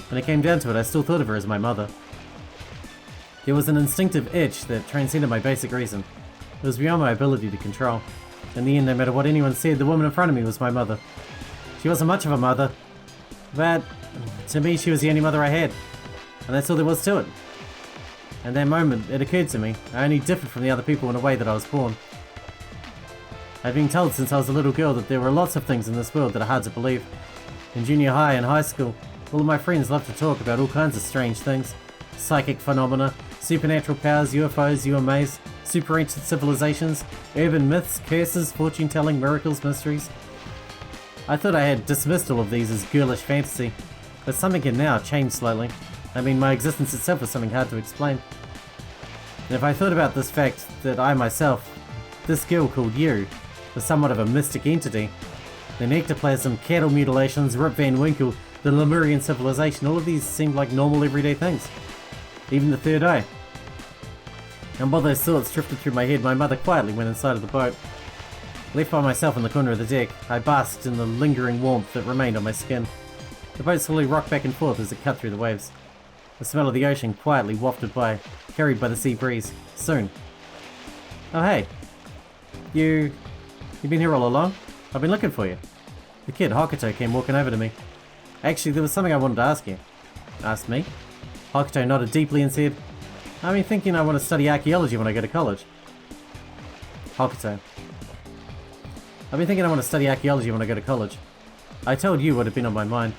S1: When it came down to it, I still thought of her as my mother. There was an instinctive itch that transcended my basic reason. It was beyond my ability to control. In the end, no matter what anyone said, the woman in front of me was my mother. She wasn't much of a mother, but to me she was the only mother I had, and that's all there was to it. At that moment, it occurred to me, I only differed from the other people in a way that I was born. I'd been told since I was a little girl that there were lots of things in this world that are hard to believe. In junior high and high school, all of my friends loved to talk about all kinds of strange things. Psychic phenomena, supernatural powers, UFOs, UMAs, super ancient civilizations, urban myths, curses, fortune-telling, miracles, mysteries. I thought I had dismissed all of these as girlish fantasy, but something had now changed slightly. I mean, my existence itself was something hard to explain. And if I thought about this fact that I myself, this girl called you, was somewhat of a mystic entity, then ectoplasm, cattle mutilations, Rip Van Winkle, the Lemurian civilization, all of these seemed like normal everyday things. Even the third eye. And while those thoughts drifted through my head, my mother quietly went inside of the boat. Left by myself in the corner of the deck, I basked in the lingering warmth that remained on my skin. The boat slowly rocked back and forth as it cut through the waves. The smell of the ocean quietly wafted by, carried by the sea breeze. Soon. Oh hey. You've been here all along? I've been looking for you. The kid, Hokuto, came walking over to me. Actually, there was something I wanted to ask you. Asked me? Hokuto nodded deeply and said, I've been thinking I want to study archaeology when I go to college. Hokuto. I've been thinking I want to study archaeology when I go to college. I told you what had been on my mind.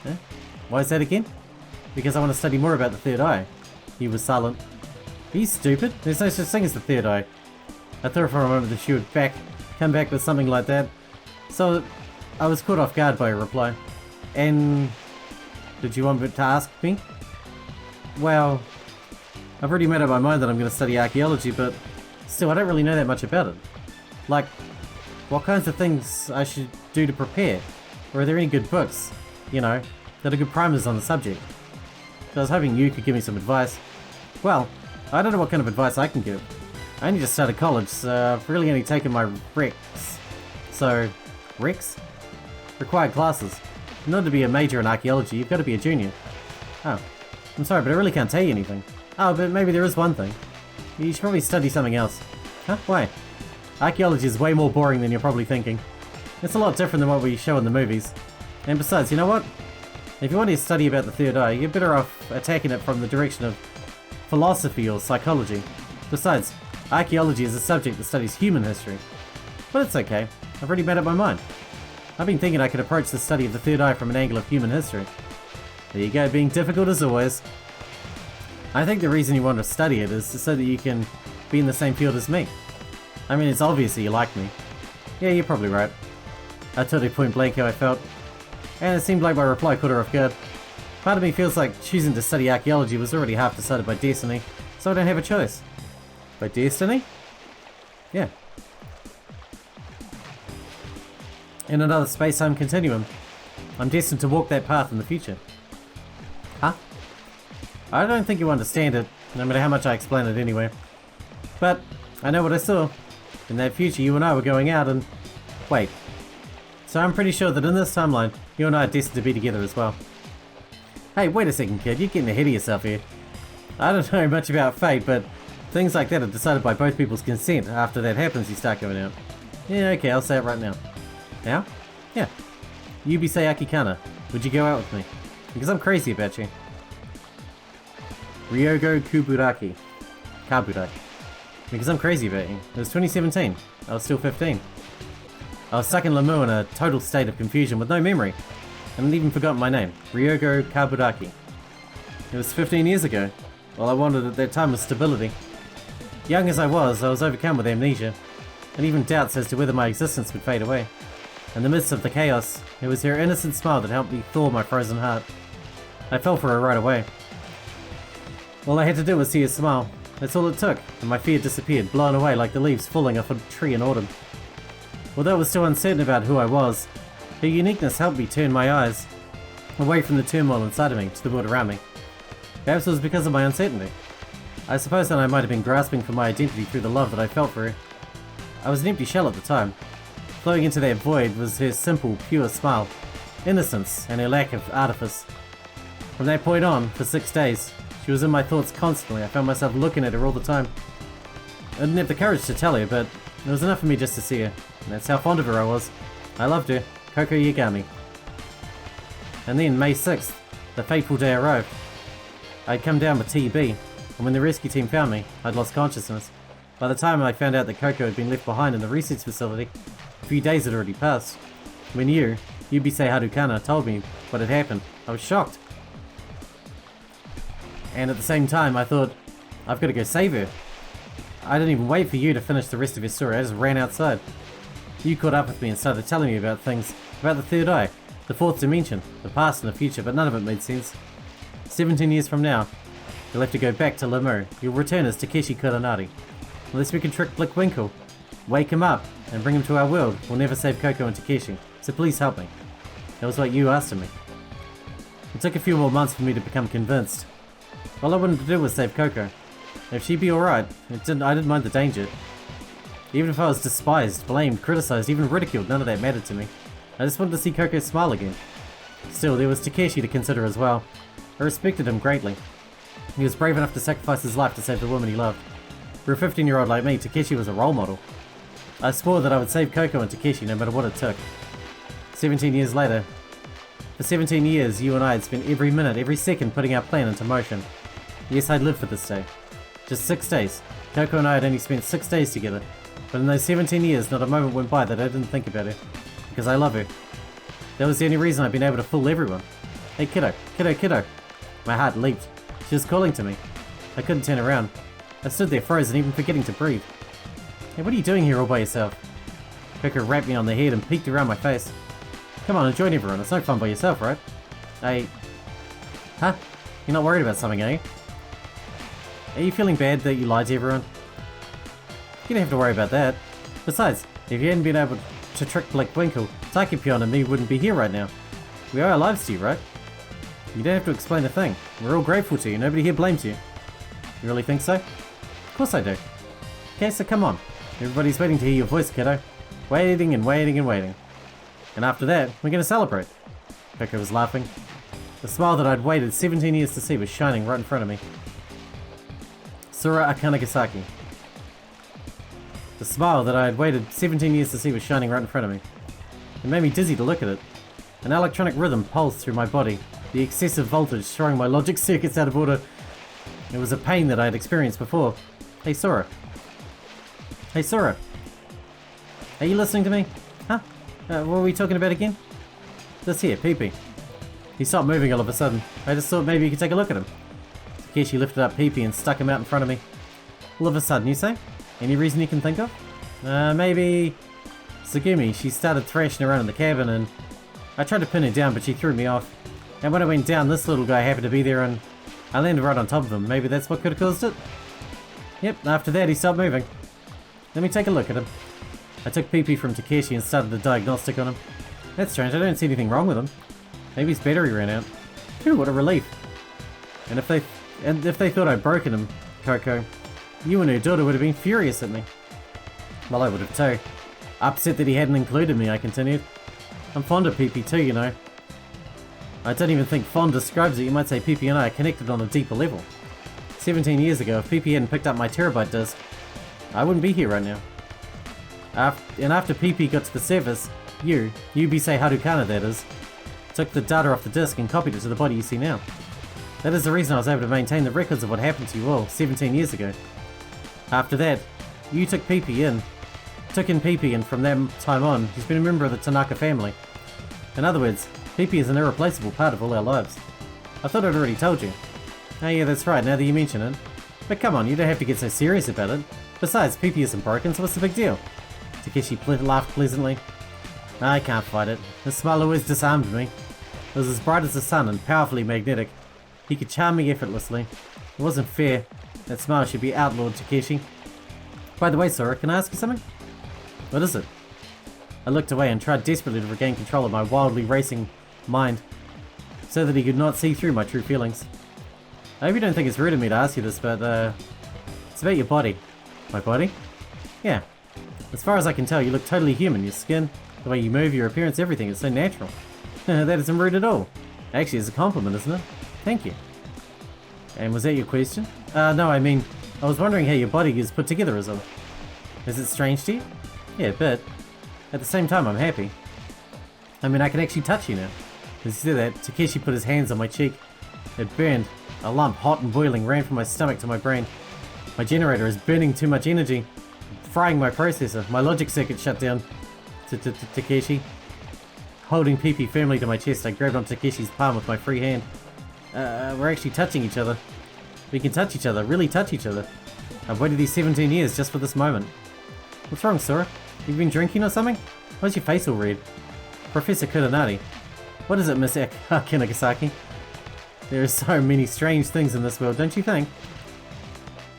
S1: Eh? Why is that again? Because I want to study more about the third eye. He was silent. Are you stupid? There's no such thing as the third eye. I thought for a moment that she would come back with something like that. So I was caught off guard by her reply. And did you want to ask me? Well, I've already made up my mind that I'm going to study archaeology, but still I don't really know that much about it. Like, what kinds of things I should do to prepare? Or are there any good books, you know, that are good primers on the subject? So I was hoping you could give me some advice. Well, I don't know what kind of advice I can give. I only just started college, so I've really only taken my recs. So, recs? Required classes. In order to be a major in archaeology, you've got to be a junior. Oh, I'm sorry, but I really can't tell you anything. Oh, but maybe there is one thing. You should probably study something else. Huh? Why? Archaeology is way more boring than you're probably thinking. It's a lot different than what we show in the movies. And besides, you know what? If you want to study about the third eye, you're better off attacking it from the direction of philosophy or psychology. Besides, archaeology is a subject that studies human history. But it's okay. I've already made up my mind. I've been thinking I could approach the study of the third eye from an angle of human history. There you go, being difficult as always. I think the reason you want to study it is so that you can be in the same field as me. I mean, it's obvious that you like me. Yeah, you're probably right. I told her point blank how I felt, and it seemed like my reply caught her off guard. Part of me feels like choosing to study archaeology was already half decided by destiny, so I don't have a choice. By destiny? Yeah. In another space-time continuum, I'm destined to walk that path in the future. Huh? I don't think you understand it, no matter how much I explain it anyway. But I know what I saw. In that future, you and I were going out and... Wait. So I'm pretty sure that in this timeline, you and I are destined to be together as well. Hey, wait a second, kid. You're getting ahead of yourself here. I don't know much about fate, but things like that are decided by both people's consent. After that happens, you start going out. Yeah, okay, I'll say it right now. Now? Yeah. Yubi Sayaki Kana, would you go out with me? Because I'm crazy about you. Ryogo Kuburaki. Kaburaki. Because I'm crazy about you. It was 2017. I was still 15. I was stuck in Lamu in a total state of confusion with no memory. And I'd even forgotten my name. Ryogo Kaburaki. It was 15 years ago. All I wanted at that time was stability. Young as I was overcome with amnesia. And even doubts as to whether my existence would fade away. In the midst of the chaos, it was her innocent smile that helped me thaw my frozen heart. I fell for her right away. All I had to do was see her smile, That's all it took, and my fear disappeared, blown away like the leaves falling off a tree in autumn. Although I was still uncertain about who I was, her uniqueness helped me turn my eyes away from the turmoil inside of me to the world around me. Perhaps it was because of my uncertainty. I suppose that I might have been grasping for my identity through the love that I felt for her. I was an empty shell at the time. Flowing into that void was her simple, pure smile, innocence, and her lack of artifice. From that point on, for 6 days, she was in my thoughts constantly. I found myself looking at her all the time. I didn't have the courage to tell her, but it was enough for me just to see her. And that's how fond of her I was. I loved her. Koko Yagami. And then, May 6th, the fateful day arrived. I'd come down with TB, and when the rescue team found me, I'd lost consciousness. By the time I found out that Koko had been left behind in the research facility, a few days had already passed. When Yubisei Harukana, told me what had happened, I was shocked. And at the same time, I thought, I've got to go save her. I didn't even wait for you to finish the rest of your story, I just ran outside. You caught up with me and started telling me about things, about the third eye, the fourth dimension, the past and the future, but none of it made sense. 17 years from now, you'll have to go back to Lemur. You'll return as Takeshi Kuranari. Unless we can trick Blickwinkle, wake him up, and bring him to our world, we'll never save Koko and Takeshi. So please help me. That was what you asked of me. It took a few more months for me to become convinced. All I wanted to do was save Koko. If she'd be alright, I didn't mind the danger. Even if I was despised, blamed, criticized, even ridiculed, none of that mattered to me. I just wanted to see Koko smile again. Still, there was Takeshi to consider as well. I respected him greatly. He was brave enough to sacrifice his life to save the woman he loved. For a 15-year-old like me, Takeshi was a role model. I swore that I would save Koko and Takeshi no matter what it took. 17 years later. For 17 years, you and I had spent every minute, every second putting our plan into motion. Yes, I'd lived for this day. Just 6 days. Koko and I had only spent 6 days together. But in those 17 years, not a moment went by that I didn't think about her. Because I love her. That was the only reason I've been able to fool everyone. Hey kiddo, kiddo, kiddo. My heart leaped. She was calling to me. I couldn't turn around. I stood there frozen, even forgetting to breathe. Hey, what are you doing here all by yourself? Koko wrapped me on the head and peeked around my face. Come on and join everyone, it's no fun by yourself, right? Huh? You're not worried about something, are you? Are you feeling bad that you lied to everyone? You don't have to worry about that. Besides, if you hadn't been able to trick Blickwinkle, Takepion and me wouldn't be here right now. We owe our lives to you, right? You don't have to explain a thing. We're all grateful to you, nobody here blames you. You really think so? Of course I do. Okay, so come on. Everybody's waiting to hear your voice, kiddo. Waiting and waiting and waiting. And after that, we're gonna celebrate. Koko was laughing. The smile that I'd waited 17 years to see was shining right in front of me. Sura Akanagasaki. The smile that I had waited 17 years to see was shining right in front of me. It made me dizzy to look at it. An electronic rhythm pulsed through my body, the excessive voltage throwing my logic circuits out of order. It was a pain that I had experienced before. Hey Sora. Hey Sora. Are you listening to me? Huh? What were we talking about again? This here, Pee-Pee. He stopped moving all of a sudden. I just thought maybe you could take a look at him. Takeshi lifted up Pee-Pee and stuck him out in front of me. All of a sudden, you say? Any reason you can think of? Maybe... Tsugumi, she started thrashing around in the cabin and... I tried to pin her down, but she threw me off. And when I went down, this little guy happened to be there and... I landed right on top of him. Maybe that's what could have caused it? Yep, after that he stopped moving. Let me take a look at him. I took Pee-Pee from Takeshi and started the diagnostic on him. That's strange, I don't see anything wrong with him. Maybe his battery ran out. Phew, what a relief. And if they thought I'd broken him, Koko, you and her daughter would have been furious at me. Well, I would have too. Upset that he hadn't included me, I continued. I'm fond of Pee-Pee too, you know. I don't even think fond describes it. You might say Pee-Pee and I are connected on a deeper level. 17 years ago, if Pee-Pee hadn't picked up my terabyte disk, I wouldn't be here right now. After Pee-Pee got to the surface, Yubisei Harukana that is, took the data off the disk and copied it to the body you see now. That is the reason I was able to maintain the records of what happened to you all 17 years ago. After that, you took in Pee-Pee, and from that time on, he's been a member of the Tanaka family. In other words, Pee-Pee is an irreplaceable part of all our lives. I thought I'd already told you. Oh yeah, that's right, now that you mention it. But come on, you don't have to get so serious about it. Besides, Pee-Pee isn't broken, so what's the big deal? Takeshi laughed pleasantly. I can't fight it. His smile always disarmed me. It was as bright as the sun and powerfully magnetic. He could charm me effortlessly. It wasn't fair. That smile should be outlawed, Takeshi. By the way, Sora, can I ask you something? What is it? I looked away and tried desperately to regain control of my wildly racing mind, so that he could not see through my true feelings. I hope you don't think it's rude of me to ask you this, but, it's about your body. My body? Yeah. As far as I can tell, you look totally human. Your skin, the way you move, your appearance, everything is so natural. That isn't rude at all. Actually, it's a compliment, isn't it? Thank you. And was that your question? No, I mean, I was wondering how your body is put together as well. Is it strange to you? Yeah, a bit. At the same time, I'm happy. I mean, I can actually touch you now. As you said that, Takeshi put his hands on my cheek. It burned. A lump, hot and boiling, ran from my stomach to my brain. My generator is burning too much energy, frying my processor. My logic circuit shut down. Takeshi. Holding Pee-Pee firmly to my chest, I grabbed on Takeshi's palm with my free hand. We're actually touching each other. We can touch each other, really touch each other. I've waited these 17 years just for this moment. What's wrong, Sora? You've been drinking or something? Why's your face all red? Professor Kuranari. What is it, Miss Kinagasaki? There are so many strange things in this world, don't you think?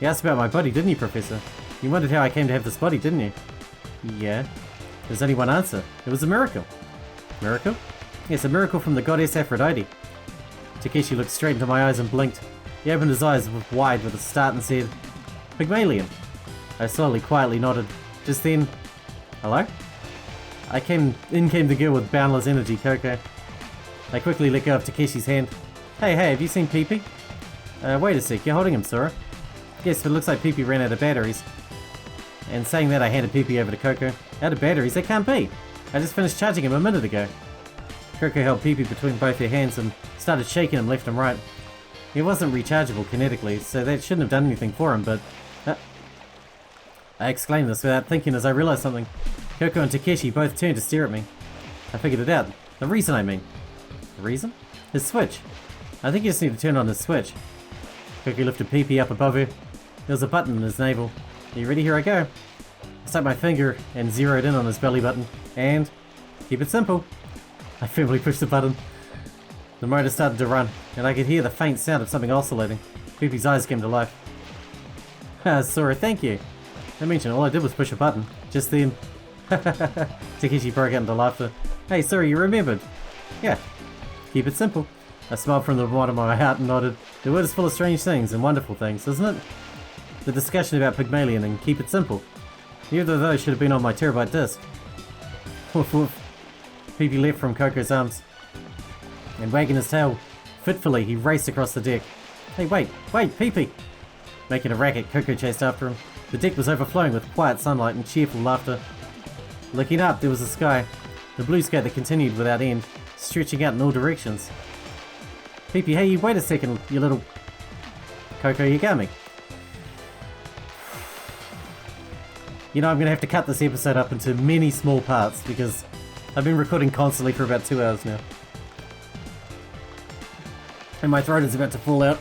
S1: You asked about my body, didn't you, Professor? You wondered how I came to have this body, didn't you? Yeah. There's only one answer. It was a miracle. Miracle? Yes, a miracle from the goddess Aphrodite. Takeshi looked straight into my eyes and blinked. He opened his eyes wide with a start and said, Pygmalion. I slowly, quietly nodded. Just then... Hello? In came the girl with boundless energy, Coco. I quickly let go of Takeshi's hand. Hey, have you seen Pee-Pee? Wait a sec, you're holding him, Sora. Yes, but it looks like Pee-Pee ran out of batteries. And saying that, I handed Pee-Pee over to Coco. Out of batteries? They can't be! I just finished charging him a minute ago. Coco held Pee-Pee between both her hands and started shaking him left and right. He wasn't rechargeable kinetically, so that shouldn't have done anything for him, but... I exclaimed this without thinking as I realized something. Coco and Takeshi both turned to stare at me. I figured it out. The reason, I mean. The reason? His switch. I think you just need to turn on his switch. Coco lifted Pee-Pee up above her. There was a button in his navel. Are you ready? Here I go. I stuck my finger and zeroed in on his belly button. And... keep it simple. I firmly pushed the button. The motor started to run, and I could hear the faint sound of something oscillating. Pee-Pee's eyes came to life. Sora, thank you. I mentioned all I did was push a button. Just then... Takeshi broke out into laughter. Hey, Sora, you remembered. Yeah. Keep it simple. I smiled from the bottom of my heart and nodded. The world is full of strange things and wonderful things, isn't it? The discussion about Pygmalion and keep it simple. Neither of those should have been on my terabyte disk. Woof woof. Pee-Pee leapt from Coco's arms. And wagging his tail fitfully, he raced across the deck. Hey, wait, Pee-Pee! Making a racket, Coco chased after him. The deck was overflowing with quiet sunlight and cheerful laughter. Looking up, there was the sky. The blue sky that continued without end, stretching out in all directions. Pee-Pee, hey, wait a second, you little... Coco, you got me. You know, I'm going to have to cut this episode up into many small parts because I've been recording constantly for about 2 hours now. And my throat is about to fall out.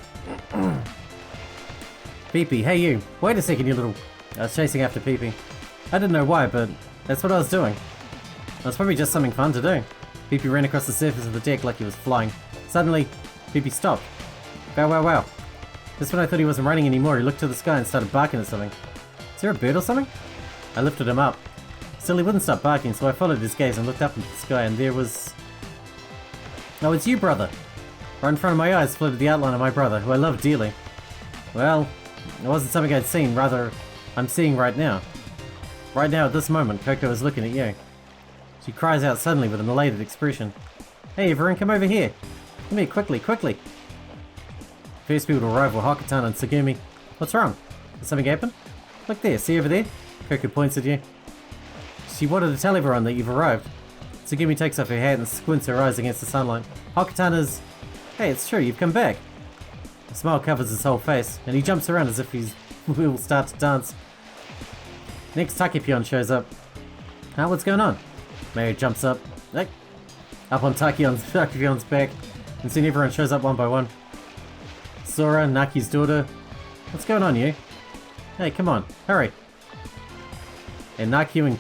S1: Pee-Pee, hey you, wait a second, you little... I was chasing after Pee-Pee. I didn't know why, but that's what I was doing. It was probably just something fun to do. Pee-Pee ran across the surface of the deck like he was flying. Suddenly, Pee-Pee stopped. Wow, wow, wow. Just when I thought he wasn't running anymore, he looked to the sky and started barking at something. Is there a bird or something? I lifted him up. Still, he wouldn't stop barking, so I followed his gaze and looked up into the sky, and there was... Oh, it's you, brother! Right in front of my eyes floated the outline of my brother, who I love dearly. Well, it wasn't something I'd seen, rather, I'm seeing right now. Right now, at this moment, Coco is looking at you. She cries out suddenly with an elated expression. Hey, everyone, come over here! Come here, quickly, quickly! First people to arrive were Hakatan and Tsugumi. What's wrong? Did something happen? Look there, see over there? Coco points at you. She wanted to tell everyone that you've arrived. Tsugumi takes off her hat and squints her eyes against the sunlight. Hakatan is... Hey, it's true, you've come back. A smile covers his whole face, and he jumps around as if he will start to dance. Next, Takepion shows up. What's going on? Mary jumps up. Up on Takepion's back, and soon everyone shows up one by one. Sora, Naki's daughter. What's going on, you? Hey, come on, hurry. And Naki and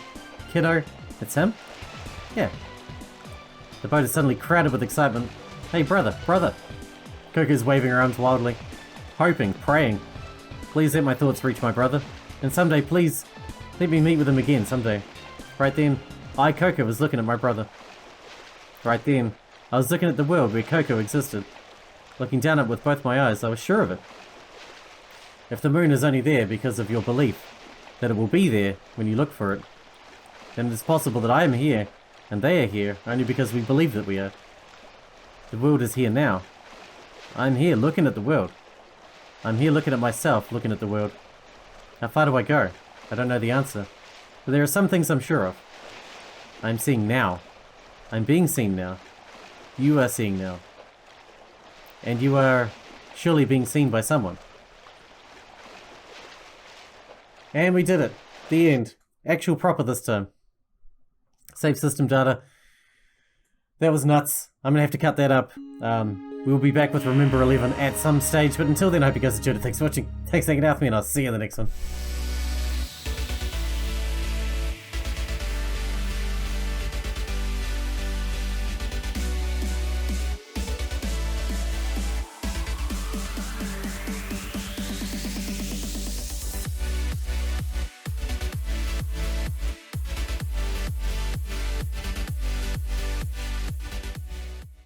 S1: Kiddo, it's him? Yeah. The boat is suddenly crowded with excitement. Hey, brother! Coco's waving her arms wildly. Hoping, praying. Please let my thoughts reach my brother. And someday, please, let me meet with him again someday. Right then, I, Coco, was looking at my brother. Right then, I was looking at the world where Coco existed. Looking down it with both my eyes, I was sure of it. If the moon is only there because of your belief that it will be there when you look for it, then it is possible that I am here, and they are here, only because we believe that we are. The world is here now. I'm here looking at the world. I'm here looking at myself, looking at the world. How far do I go? I don't know the answer. But there are some things I'm sure of. I'm seeing now. I'm being seen now. You are seeing now. And you are surely being seen by someone. And we did it. The end. Actual proper this time. Save system data. That was nuts. I'm going to have to cut that up. We'll be back with Remember 11 at some stage. But until then, I hope you guys enjoyed it. Thanks for watching. Thanks for hanging out with me, and I'll see you in the next one.